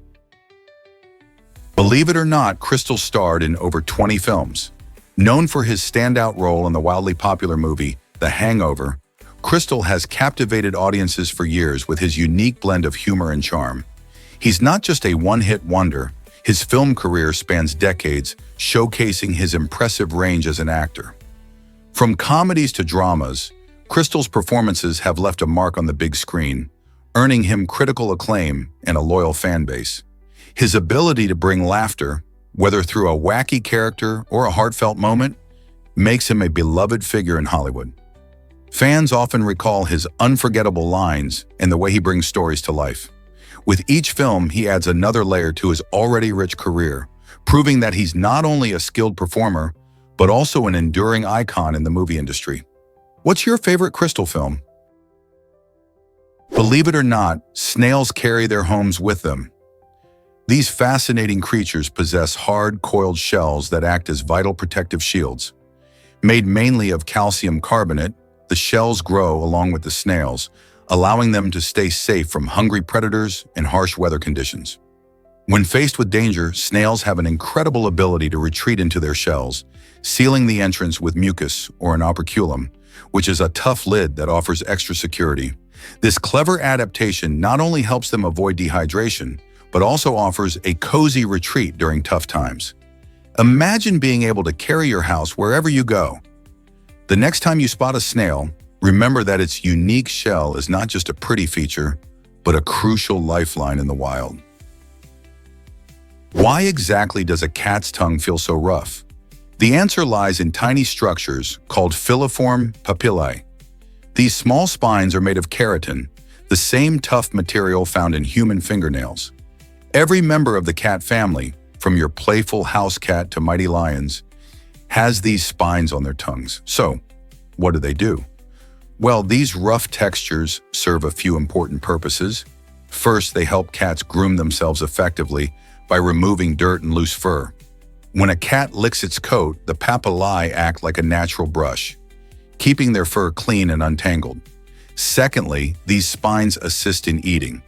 Believe it or not, Crystal starred in over 20 films. Known for his standout role in the wildly popular movie The Hangover, Crystal has captivated audiences for years with his unique blend of humor and charm. He's not just a one-hit wonder, his film career spans decades, showcasing his impressive range as an actor. From comedies to dramas, Crystal's performances have left a mark on the big screen, earning him critical acclaim and a loyal fan base. His ability to bring laughter, whether through a wacky character or a heartfelt moment, makes him a beloved figure in Hollywood. Fans often recall his unforgettable lines and the way he brings stories to life. With each film, he adds another layer to his already rich career, proving that he's not only a skilled performer, but also an enduring icon in the movie industry. What's your favorite Crystal film? Believe it or not, snails carry their homes with them. These fascinating creatures possess hard, coiled shells that act as vital protective shields. Made mainly of calcium carbonate, the shells grow along with the snails, allowing them to stay safe from hungry predators and harsh weather conditions. When faced with danger, snails have an incredible ability to retreat into their shells, sealing the entrance with mucus or an operculum, which is a tough lid that offers extra security. This clever adaptation not only helps them avoid dehydration, but also offers a cozy retreat during tough times. Imagine being able to carry your house wherever you go. The next time you spot a snail, remember that its unique shell is not just a pretty feature, but a crucial lifeline in the wild. Why exactly does a cat's tongue feel so rough? The answer lies in tiny structures called filiform papillae. These small spines are made of keratin, the same tough material found in human fingernails. Every member of the cat family, from your playful house cat to mighty lions, has these spines on their tongues. So, what do? Well, these rough textures serve a few important purposes. First, they help cats groom themselves effectively by removing dirt and loose fur. When a cat licks its coat, the papillae act like a natural brush, keeping their fur clean and untangled. Secondly, these spines assist in eating.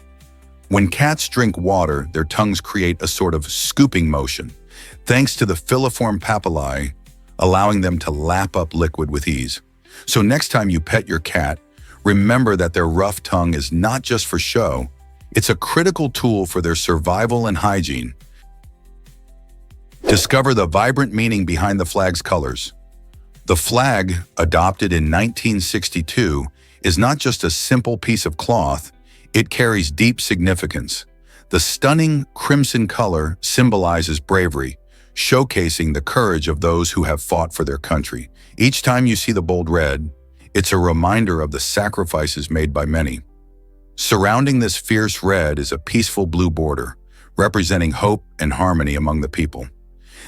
When cats drink water, their tongues create a sort of scooping motion, thanks to the filiform papillae, allowing them to lap up liquid with ease. So next time you pet your cat, remember that their rough tongue is not just for show, it's a critical tool for their survival and hygiene. Discover the vibrant meaning behind the flag's colors. The flag, adopted in 1962, is not just a simple piece of cloth, it carries deep significance. The stunning crimson color symbolizes bravery, showcasing the courage of those who have fought for their country. Each time you see the bold red, it's a reminder of the sacrifices made by many. Surrounding this fierce red is a peaceful blue border, representing hope and harmony among the people.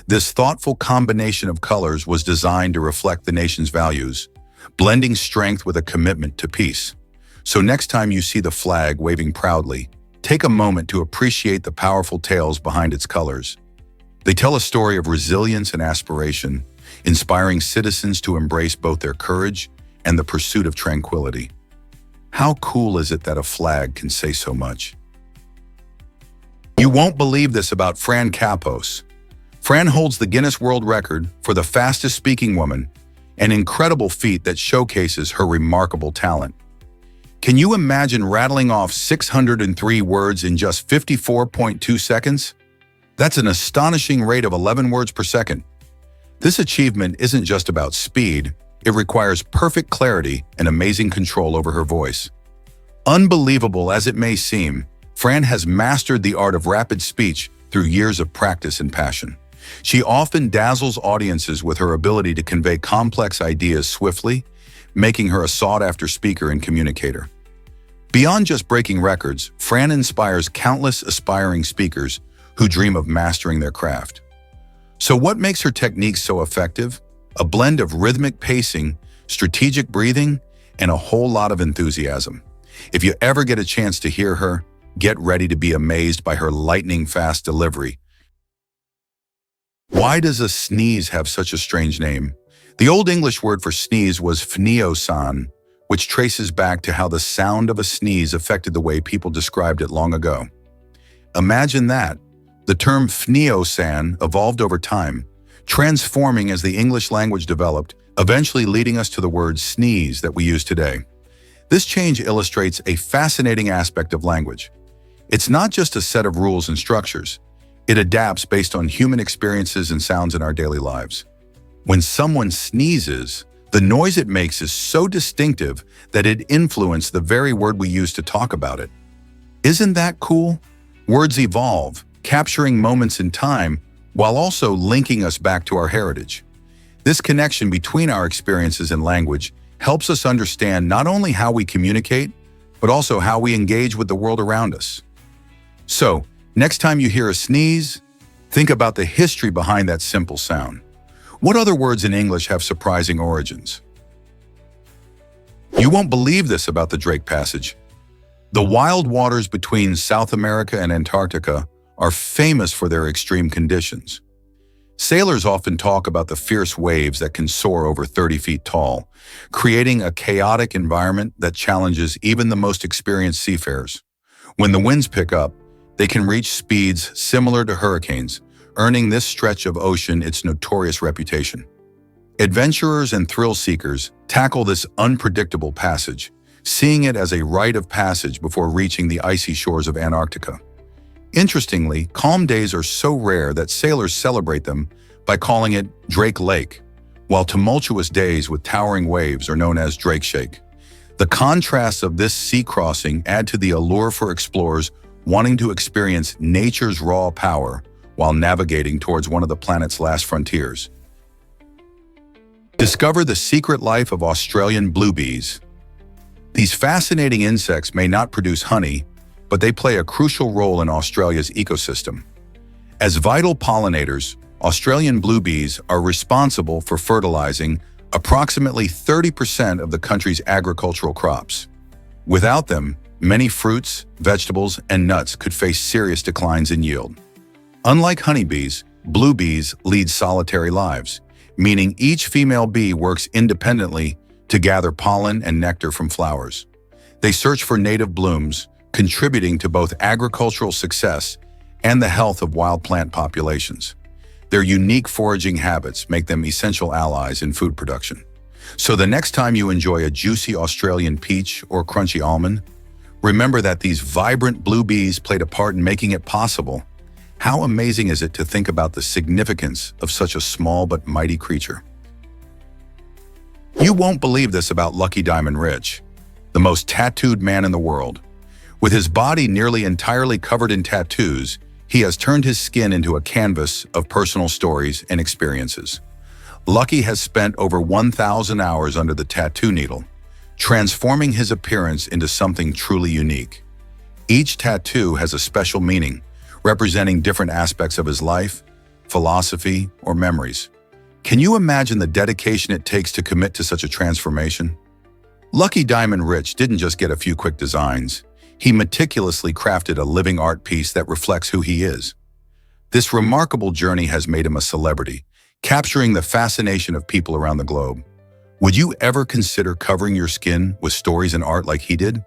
This thoughtful combination of colors was designed to reflect the nation's values, blending strength with a commitment to peace. So next time you see the flag waving proudly, take a moment to appreciate the powerful tales behind its colors. They tell a story of resilience and aspiration, inspiring citizens to embrace both their courage and the pursuit of tranquility. How cool is it that a flag can say so much? You won't believe this about Fran Capos. Fran holds the Guinness World Record for the fastest speaking woman, an incredible feat that showcases her remarkable talent. Can you imagine rattling off 603 words in just 54.2 seconds? That's an astonishing rate of 11 words per second. This achievement isn't just about speed, it requires perfect clarity and amazing control over her voice. Unbelievable as it may seem, Fran has mastered the art of rapid speech through years of practice and passion. She often dazzles audiences with her ability to convey complex ideas swiftly, making her a sought-after speaker and communicator. Beyond just breaking records, Fran inspires countless aspiring speakers who dream of mastering their craft. So what makes her techniques so effective? A blend of rhythmic pacing, strategic breathing, and a whole lot of enthusiasm. If you ever get a chance to hear her, get ready to be amazed by her lightning-fast delivery. Why does a sneeze have such a strange name? The Old English word for sneeze was fneosan, which traces back to how the sound of a sneeze affected the way people described it long ago. Imagine that. The term fneosan evolved over time, transforming as the English language developed, eventually leading us to the word sneeze that we use today. This change illustrates a fascinating aspect of language. It's not just a set of rules and structures. It adapts based on human experiences and sounds in our daily lives. When someone sneezes, the noise it makes is so distinctive that it influences the very word we use to talk about it. Isn't that cool? Words evolve, capturing moments in time while also linking us back to our heritage. This connection between our experiences and language helps us understand not only how we communicate, but also how we engage with the world around us. So, next time you hear a sneeze, think about the history behind that simple sound. What other words in English have surprising origins? You won't believe this about the Drake Passage. The wild waters between South America and Antarctica are famous for their extreme conditions. Sailors often talk about the fierce waves that can soar over 30 feet tall, creating a chaotic environment that challenges even the most experienced seafarers. When the winds pick up, they can reach speeds similar to hurricanes, earning this stretch of ocean its notorious reputation. Adventurers and thrill seekers tackle this unpredictable passage, seeing it as a rite of passage before reaching the icy shores of Antarctica. Interestingly, calm days are so rare that sailors celebrate them by calling it Drake Lake, while tumultuous days with towering waves are known as Drake Shake. The contrasts of this sea crossing add to the allure for explorers wanting to experience nature's raw power while navigating towards one of the planet's last frontiers. Discover the secret life of Australian blue bees. These fascinating insects may not produce honey, but they play a crucial role in Australia's ecosystem. As vital pollinators, Australian blue bees are responsible for fertilizing approximately 30% of the country's agricultural crops. Without them, many fruits, vegetables, and nuts could face serious declines in yield. Unlike honeybees, blue bees lead solitary lives, meaning each female bee works independently to gather pollen and nectar from flowers. They search for native blooms, contributing to both agricultural success and the health of wild plant populations. Their unique foraging habits make them essential allies in food production. So the next time you enjoy a juicy Australian peach or crunchy almond, remember that these vibrant blue bees played a part in making it possible. How amazing is it to think about the significance of such a small but mighty creature? You won't believe this about Lucky Diamond Rich, the most tattooed man in the world. With his body nearly entirely covered in tattoos, he has turned his skin into a canvas of personal stories and experiences. Lucky has spent over 1,000 hours under the tattoo needle, transforming his appearance into something truly unique. Each tattoo has a special meaning, representing different aspects of his life, philosophy, or memories. Can you imagine the dedication it takes to commit to such a transformation? Lucky Diamond Rich didn't just get a few quick designs. He meticulously crafted a living art piece that reflects who he is. This remarkable journey has made him a celebrity, capturing the fascination of people around the globe. Would you ever consider covering your skin with stories and art like he did?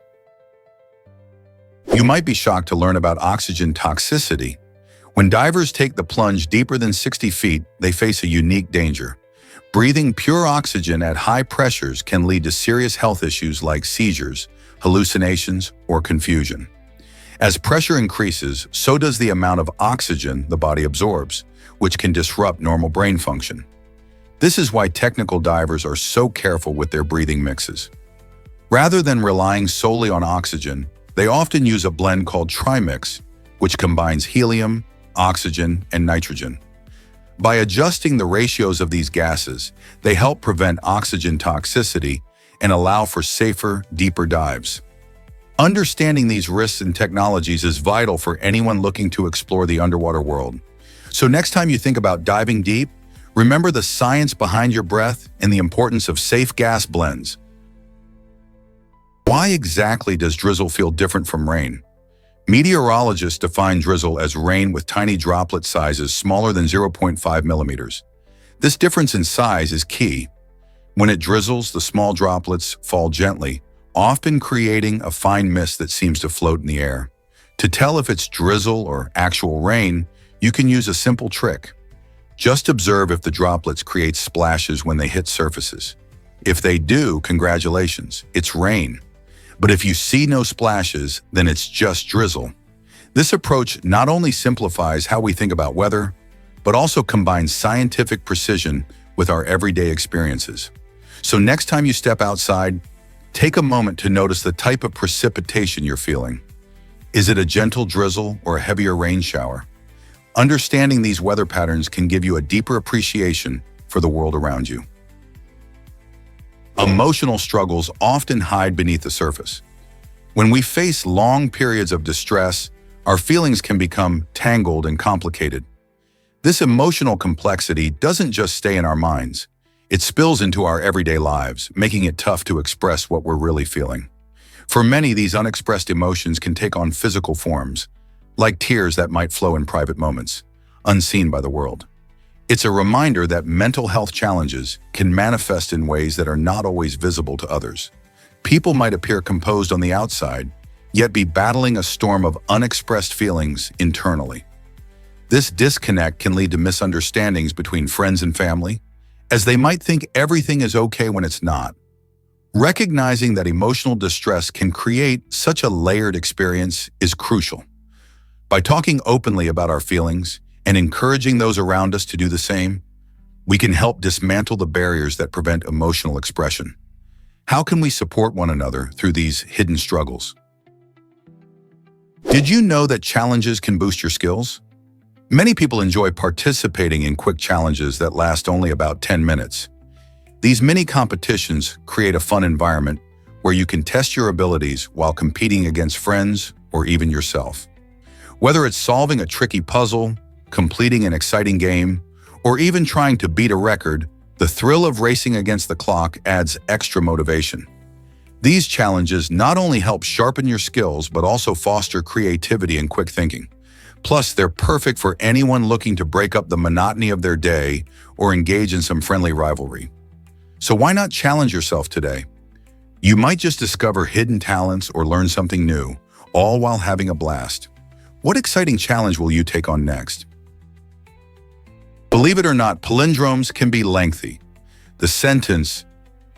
You might be shocked to learn about oxygen toxicity. When divers take the plunge deeper than 60 feet, they face a unique danger. Breathing pure oxygen at high pressures can lead to serious health issues like seizures, hallucinations, or confusion. As pressure increases, so does the amount of oxygen the body absorbs, which can disrupt normal brain function. This is why technical divers are so careful with their breathing mixes. Rather than relying solely on oxygen, they often use a blend called trimix, which combines helium, oxygen, and nitrogen. By adjusting the ratios of these gases, they help prevent oxygen toxicity and allow for safer, deeper dives. Understanding these risks and technologies is vital for anyone looking to explore the underwater world. So next time you think about diving deep, remember the science behind your breath and the importance of safe gas blends. Why exactly does drizzle feel different from rain? Meteorologists define drizzle as rain with tiny droplet sizes smaller than 0.5 millimeters. This difference in size is key. When it drizzles, the small droplets fall gently, often creating a fine mist that seems to float in the air. To tell if it's drizzle or actual rain, you can use a simple trick. Just observe if the droplets create splashes when they hit surfaces. If they do, congratulations, it's rain. But if you see no splashes, then it's just drizzle. This approach not only simplifies how we think about weather, but also combines scientific precision with our everyday experiences. So next time you step outside, take a moment to notice the type of precipitation you're feeling. Is it a gentle drizzle or a heavier rain shower? Understanding these weather patterns can give you a deeper appreciation for the world around you. Emotional struggles often hide beneath the surface. When we face long periods of distress, our feelings can become tangled and complicated. This emotional complexity doesn't just stay in our minds. It spills into our everyday lives, making it tough to express what we're really feeling. For many, these unexpressed emotions can take on physical forms, like tears that might flow in private moments, unseen by the world. It's a reminder that mental health challenges can manifest in ways that are not always visible to others. People might appear composed on the outside, yet be battling a storm of unexpressed feelings internally. This disconnect can lead to misunderstandings between friends and family, as they might think everything is okay when it's not. Recognizing that emotional distress can create such a layered experience is crucial. By talking openly about our feelings and encouraging those around us to do the same, we can help dismantle the barriers that prevent emotional expression. How can we support one another through these hidden struggles? Did you know that challenges can boost your skills? Many people enjoy participating in quick challenges that last only about 10 minutes. These mini competitions create a fun environment where you can test your abilities while competing against friends or even yourself. Whether it's solving a tricky puzzle, completing an exciting game, or even trying to beat a record, the thrill of racing against the clock adds extra motivation. These challenges not only help sharpen your skills but also foster creativity and quick thinking. Plus, they're perfect for anyone looking to break up the monotony of their day or engage in some friendly rivalry. So why not challenge yourself today? You might just discover hidden talents or learn something new, all while having a blast. What exciting challenge will you take on next? Believe it or not, palindromes can be lengthy. The sentence,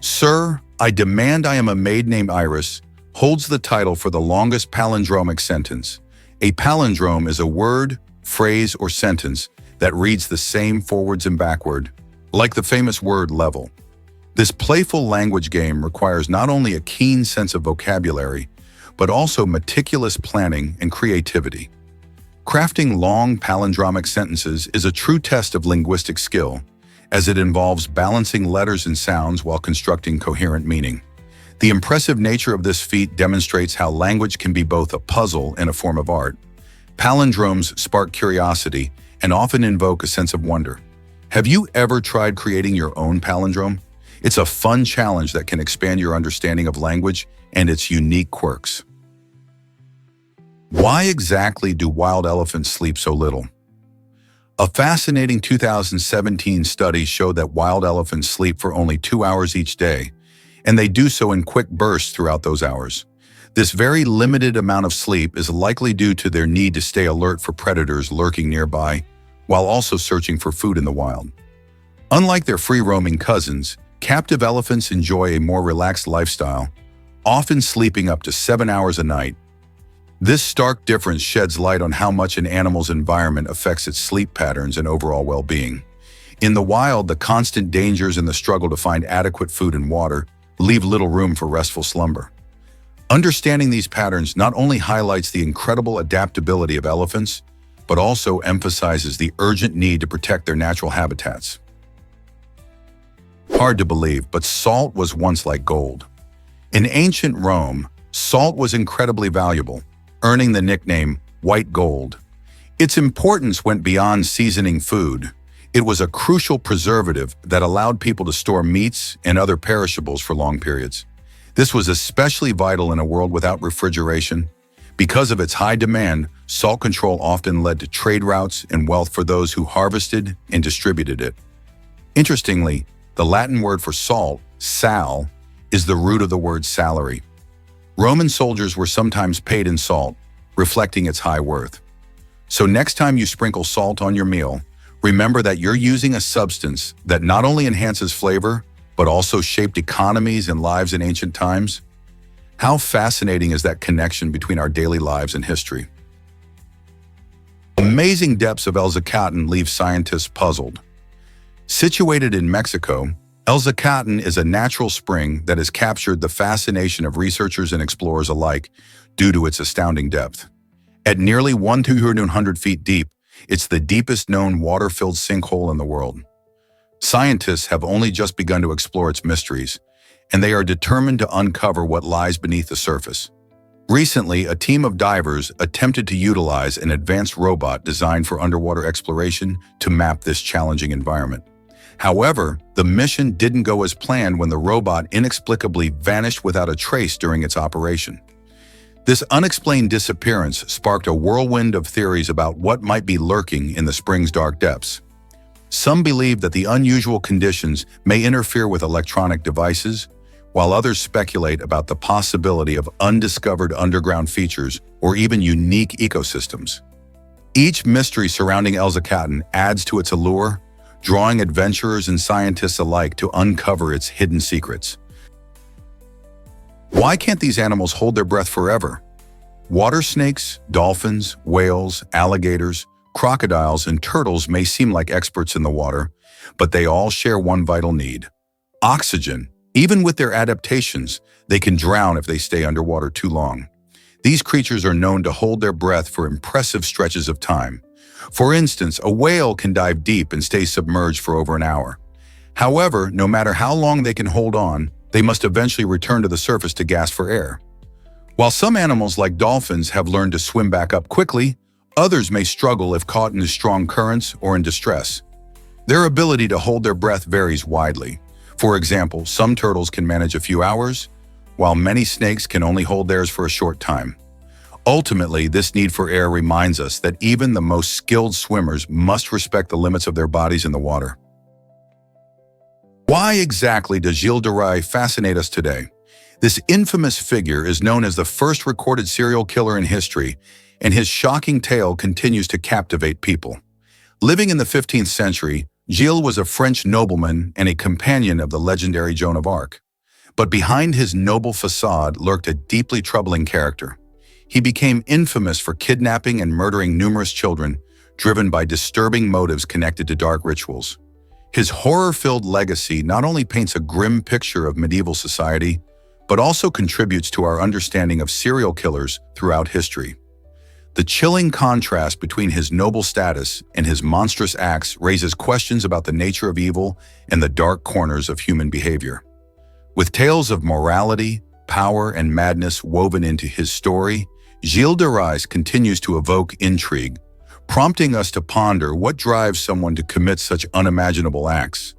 "Sir, I demand I am a maid named Iris," holds the title for the longest palindromic sentence. A palindrome is a word, phrase, or sentence that reads the same forwards and backward, like the famous word level. This playful language game requires not only a keen sense of vocabulary, but also meticulous planning and creativity. Crafting long palindromic sentences is a true test of linguistic skill, as it involves balancing letters and sounds while constructing coherent meaning. The impressive nature of this feat demonstrates how language can be both a puzzle and a form of art. Palindromes spark curiosity and often invoke a sense of wonder. Have you ever tried creating your own palindrome? It's a fun challenge that can expand your understanding of language and its unique quirks. Why exactly do wild elephants sleep so little? A fascinating 2017 study showed that wild elephants sleep for only 2 hours each day, and they do so in quick bursts throughout those hours. This very limited amount of sleep is likely due to their need to stay alert for predators lurking nearby, while also searching for food in the wild. Unlike their free-roaming cousins, captive elephants enjoy a more relaxed lifestyle, often sleeping up to 7 hours a night. This stark difference sheds light on how much an animal's environment affects its sleep patterns and overall well-being. In the wild, the constant dangers and the struggle to find adequate food and water leave little room for restful slumber. Understanding these patterns not only highlights the incredible adaptability of elephants, but also emphasizes the urgent need to protect their natural habitats. Hard to believe, but salt was once like gold. In ancient Rome, salt was incredibly valuable, earning the nickname white gold. Its importance went beyond seasoning food. It was a crucial preservative that allowed people to store meats and other perishables for long periods. This was especially vital in a world without refrigeration. Because of its high demand, salt control often led to trade routes and wealth for those who harvested and distributed it. Interestingly, the Latin word for salt, sal, is the root of the word salary. Roman soldiers were sometimes paid in salt, reflecting its high worth. So next time you sprinkle salt on your meal, remember that you're using a substance that not only enhances flavor, but also shaped economies and lives in ancient times. How fascinating is that connection between our daily lives and history? Amazing depths of El Zacaton leave scientists puzzled. Situated in Mexico, El Zacaton is a natural spring that has captured the fascination of researchers and explorers alike due to its astounding depth. At nearly 1,200 feet deep, it's the deepest known water-filled sinkhole in the world. Scientists have only just begun to explore its mysteries, and they are determined to uncover what lies beneath the surface. Recently, a team of divers attempted to utilize an advanced robot designed for underwater exploration to map this challenging environment. However, the mission didn't go as planned when the robot inexplicably vanished without a trace during its operation. This unexplained disappearance sparked a whirlwind of theories about what might be lurking in the spring's dark depths. Some believe that the unusual conditions may interfere with electronic devices, while others speculate about the possibility of undiscovered underground features or even unique ecosystems. Each mystery surrounding El Zacaton adds to its allure, drawing adventurers and scientists alike to uncover its hidden secrets. Why can't these animals hold their breath forever? Water snakes, dolphins, whales, alligators, crocodiles, and turtles may seem like experts in the water, but they all share one vital need: oxygen. Even with their adaptations, they can drown if they stay underwater too long. These creatures are known to hold their breath for impressive stretches of time. For instance, a whale can dive deep and stay submerged for over an hour. However, no matter how long they can hold on, they must eventually return to the surface to gasp for air. While some animals like dolphins have learned to swim back up quickly, others may struggle if caught in the strong currents or in distress. Their ability to hold their breath varies widely. For example, some turtles can manage a few hours, while many snakes can only hold theirs for a short time. Ultimately, this need for air reminds us that even the most skilled swimmers must respect the limits of their bodies in the water. Why exactly does Gilles de Rais fascinate us today? This infamous figure is known as the first recorded serial killer in history, and his shocking tale continues to captivate people. Living in the 15th century, Gilles was a French nobleman and a companion of the legendary Joan of Arc. But behind his noble facade lurked a deeply troubling character. He became infamous for kidnapping and murdering numerous children, driven by disturbing motives connected to dark rituals. His horror-filled legacy not only paints a grim picture of medieval society, but also contributes to our understanding of serial killers throughout history. The chilling contrast between his noble status and his monstrous acts raises questions about the nature of evil and the dark corners of human behavior. With tales of morality, power, and madness woven into his story, Gilles de Rais continues to evoke intrigue, prompting us to ponder what drives someone to commit such unimaginable acts.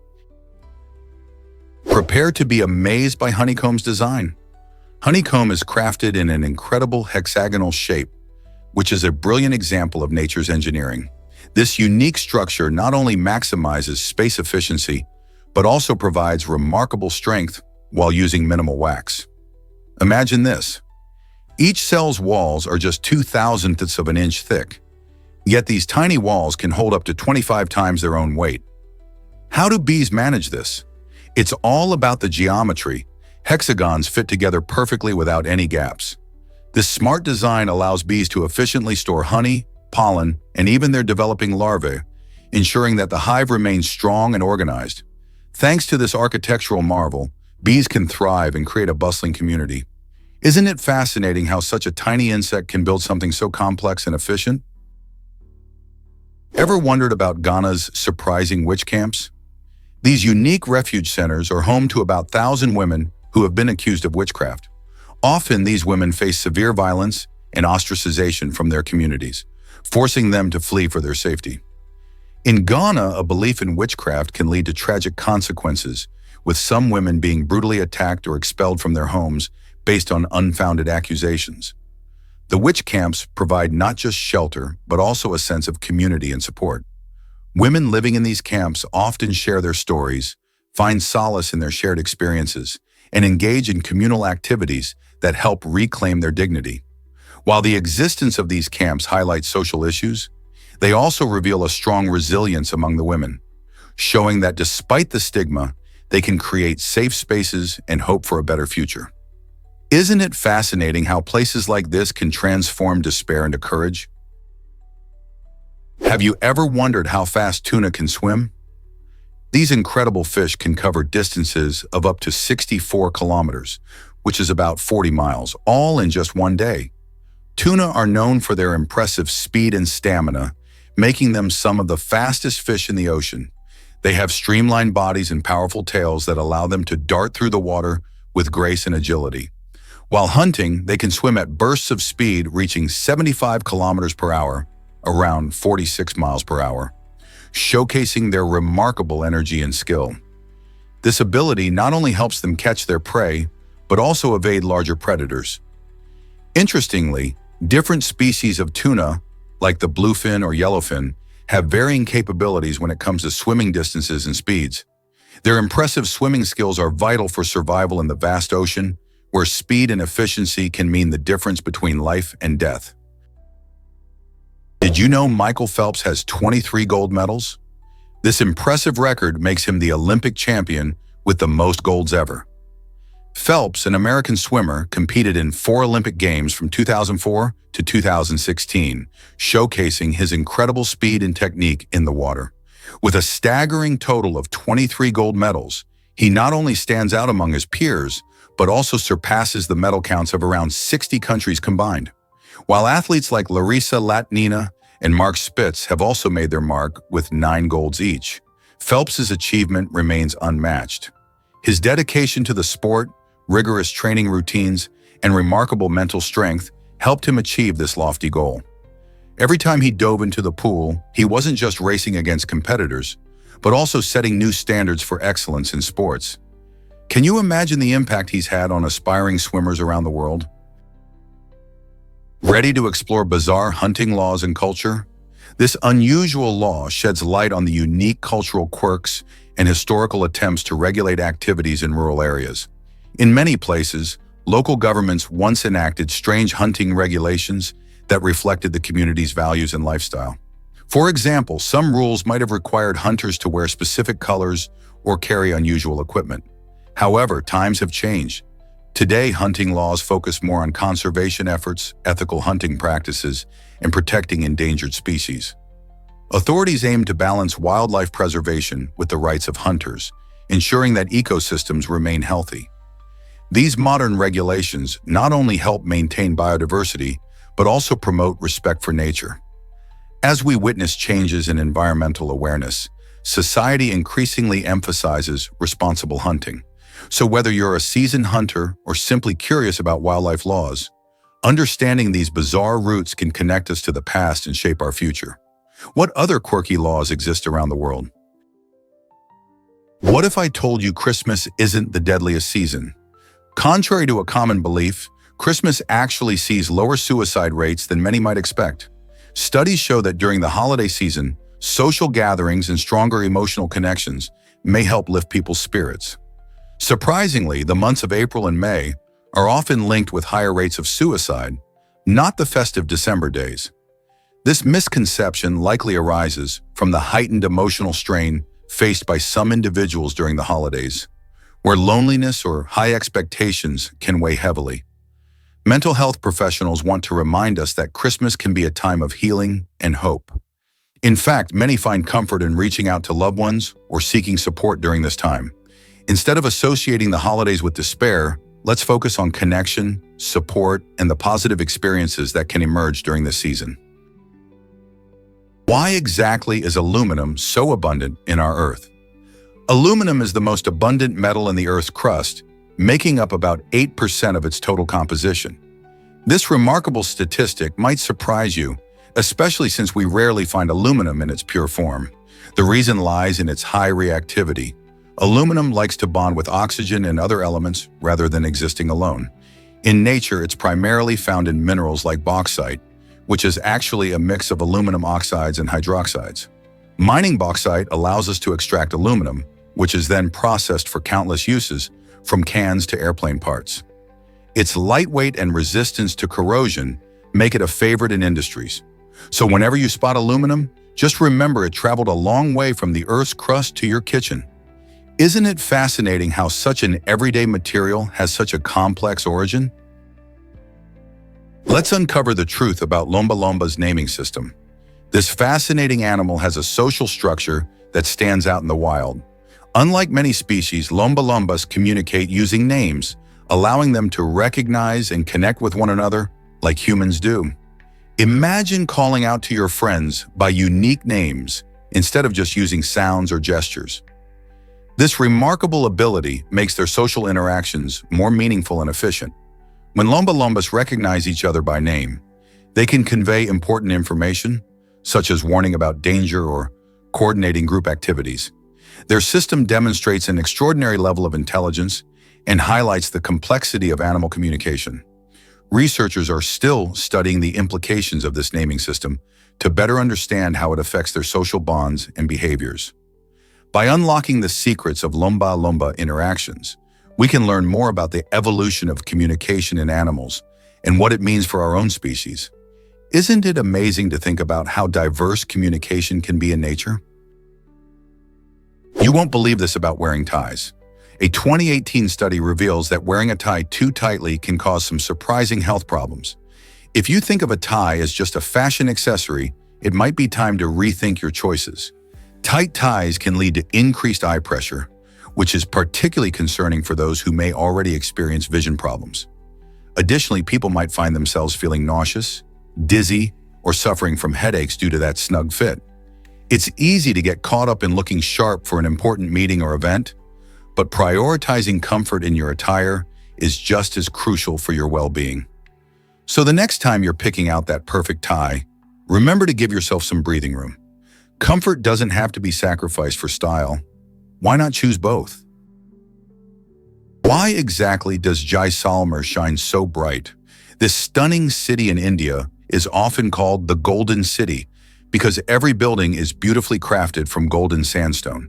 Prepare to be amazed by Honeycomb's design. Honeycomb is crafted in an incredible hexagonal shape, which is a brilliant example of nature's engineering. This unique structure not only maximizes space efficiency, but also provides remarkable strength while using minimal wax. Imagine this. Each cell's walls are just 0.02 of an inch thick, yet these tiny walls can hold up to 25 times their own weight. How do bees manage this? It's all about the geometry. Hexagons fit together perfectly without any gaps. This smart design allows bees to efficiently store honey, pollen, and even their developing larvae, ensuring that the hive remains strong and organized. Thanks to this architectural marvel, bees can thrive and create a bustling community. Isn't it fascinating how such a tiny insect can build something so complex and efficient? Ever wondered about Ghana's surprising witch camps? These unique refuge centers are home to about 1,000 women who have been accused of witchcraft. Often, these women face severe violence and ostracization from their communities, forcing them to flee for their safety. In Ghana, a belief in witchcraft can lead to tragic consequences, with some women being brutally attacked or expelled from their homes based on unfounded accusations. The witch camps provide not just shelter, but also a sense of community and support. Women living in these camps often share their stories, find solace in their shared experiences, and engage in communal activities that help reclaim their dignity. While the existence of these camps highlights social issues, they also reveal a strong resilience among the women, showing that despite the stigma, they can create safe spaces and hope for a better future. Isn't it fascinating how places like this can transform despair into courage? Have you ever wondered how fast tuna can swim? These incredible fish can cover distances of up to 64 kilometers, which is about 40 miles, all in just one day. Tuna are known for their impressive speed and stamina, making them some of the fastest fish in the ocean. They have streamlined bodies and powerful tails that allow them to dart through the water with grace and agility. While hunting, they can swim at bursts of speed reaching 75 kilometers per hour, around 46 miles per hour, showcasing their remarkable energy and skill. This ability not only helps them catch their prey, but also evade larger predators. Interestingly, different species of tuna, like the bluefin or yellowfin, have varying capabilities when it comes to swimming distances and speeds. Their impressive swimming skills are vital for survival in the vast ocean, where speed and efficiency can mean the difference between life and death. Did you know Michael Phelps has 23 gold medals? This impressive record makes him the Olympic champion with the most golds ever. Phelps, an American swimmer, competed in 4 Olympic Games from 2004 to 2016, showcasing his incredible speed and technique in the water. With a staggering total of 23 gold medals, he not only stands out among his peers, but also surpasses the medal counts of around 60 countries combined. While athletes like Larissa Latnina and Mark Spitz have also made their mark with 9 golds each, Phelps's achievement remains unmatched. His dedication to the sport, rigorous training routines, and remarkable mental strength helped him achieve this lofty goal. Every time he dove into the pool, he wasn't just racing against competitors, but also setting new standards for excellence in sports. Can you imagine the impact he's had on aspiring swimmers around the world? Ready to explore bizarre hunting laws and culture? This unusual law sheds light on the unique cultural quirks and historical attempts to regulate activities in rural areas. In many places, local governments once enacted strange hunting regulations that reflected the community's values and lifestyle. For example, some rules might have required hunters to wear specific colors or carry unusual equipment. However, times have changed. Today, hunting laws focus more on conservation efforts, ethical hunting practices, and protecting endangered species. Authorities aim to balance wildlife preservation with the rights of hunters, ensuring that ecosystems remain healthy. These modern regulations not only help maintain biodiversity, but also promote respect for nature. As we witness changes in environmental awareness, society increasingly emphasizes responsible hunting. So whether you're a seasoned hunter or simply curious about wildlife laws, understanding these bizarre roots can connect us to the past and shape our future. What other quirky laws exist around the world? What if I told you Christmas isn't the deadliest season? Contrary to a common belief, Christmas actually sees lower suicide rates than many might expect. Studies show that during the holiday season, social gatherings and stronger emotional connections may help lift people's spirits. Surprisingly, the months of April and May are often linked with higher rates of suicide, not the festive December days. This misconception likely arises from the heightened emotional strain faced by some individuals during the holidays, where loneliness or high expectations can weigh heavily. Mental health professionals want to remind us that Christmas can be a time of healing and hope. In fact, many find comfort in reaching out to loved ones or seeking support during this time. Instead of associating the holidays with despair, let's focus on connection, support, and the positive experiences that can emerge during this season. Why exactly is aluminum so abundant in our Earth? Aluminum is the most abundant metal in the Earth's crust, making up about 8% of its total composition. This remarkable statistic might surprise you, especially since we rarely find aluminum in its pure form. The reason lies in its high reactivity. Aluminum likes to bond with oxygen and other elements rather than existing alone. In nature, it's primarily found in minerals like bauxite, which is actually a mix of aluminum oxides and hydroxides. Mining bauxite allows us to extract aluminum, which is then processed for countless uses, from cans to airplane parts. Its lightweight and resistance to corrosion make it a favorite in industries. So whenever you spot aluminum, just remember it traveled a long way from the Earth's crust to your kitchen. Isn't it fascinating how such an everyday material has such a complex origin? Let's uncover the truth about Lomba Lomba's naming system. This fascinating animal has a social structure that stands out in the wild. Unlike many species, Lomba Lombas communicate using names, allowing them to recognize and connect with one another like humans do. Imagine calling out to your friends by unique names instead of just using sounds or gestures. This remarkable ability makes their social interactions more meaningful and efficient. When Lomba Lombas recognize each other by name, they can convey important information, such as warning about danger or coordinating group activities. Their system demonstrates an extraordinary level of intelligence and highlights the complexity of animal communication. Researchers are still studying the implications of this naming system to better understand how it affects their social bonds and behaviors. By unlocking the secrets of Lomba Lomba interactions, we can learn more about the evolution of communication in animals and what it means for our own species. Isn't it amazing to think about how diverse communication can be in nature? You won't believe this about wearing ties. A 2018 study reveals that wearing a tie too tightly can cause some surprising health problems. If you think of a tie as just a fashion accessory, it might be time to rethink your choices. Tight ties can lead to increased eye pressure, which is particularly concerning for those who may already experience vision problems. Additionally, people might find themselves feeling nauseous, dizzy, or suffering from headaches due to that snug fit. It's easy to get caught up in looking sharp for an important meeting or event, but prioritizing comfort in your attire is just as crucial for your well-being. So the next time you're picking out that perfect tie, remember to give yourself some breathing room. Comfort doesn't have to be sacrificed for style. Why not choose both? Why exactly does Jaisalmer shine so bright? This stunning city in India is often called the Golden City because every building is beautifully crafted from golden sandstone.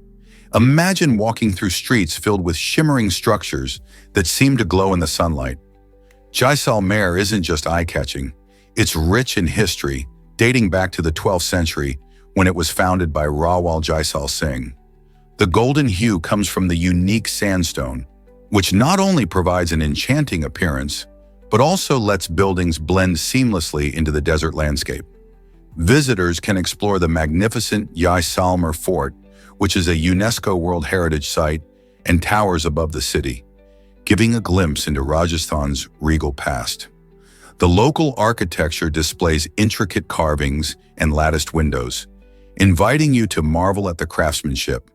Imagine walking through streets filled with shimmering structures that seem to glow in the sunlight. Jaisalmer isn't just eye-catching. It's rich in history, dating back to the 12th century when it was founded by Rawal Jaisal Singh. The golden hue comes from the unique sandstone, which not only provides an enchanting appearance, but also lets buildings blend seamlessly into the desert landscape. Visitors can explore the magnificent Jaisalmer Fort, which is a UNESCO World Heritage Site and towers above the city, giving a glimpse into Rajasthan's regal past. The local architecture displays intricate carvings and latticed windows, inviting you to marvel at the craftsmanship.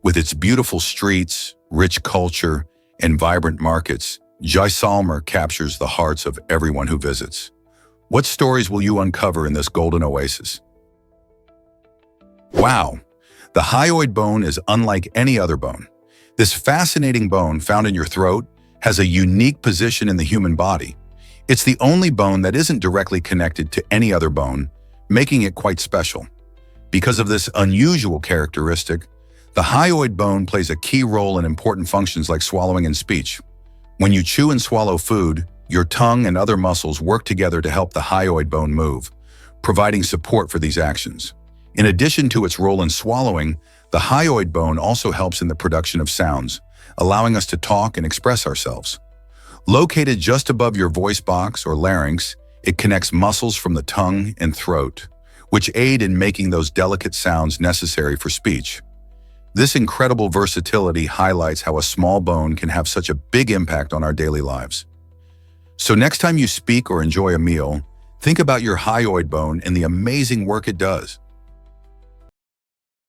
With its beautiful streets, rich culture, and vibrant markets, Jaisalmer captures the hearts of everyone who visits. What stories will you uncover in this golden oasis? Wow! The hyoid bone is unlike any other bone. This fascinating bone found in your throat has a unique position in the human body. It's the only bone that isn't directly connected to any other bone, making it quite special. Because of this unusual characteristic, the hyoid bone plays a key role in important functions like swallowing and speech. When you chew and swallow food, your tongue and other muscles work together to help the hyoid bone move, providing support for these actions. In addition to its role in swallowing, the hyoid bone also helps in the production of sounds, allowing us to talk and express ourselves. Located just above your voice box or larynx, it connects muscles from the tongue and throat, which aid in making those delicate sounds necessary for speech. This incredible versatility highlights how a small bone can have such a big impact on our daily lives. So next time you speak or enjoy a meal, think about your hyoid bone and the amazing work it does.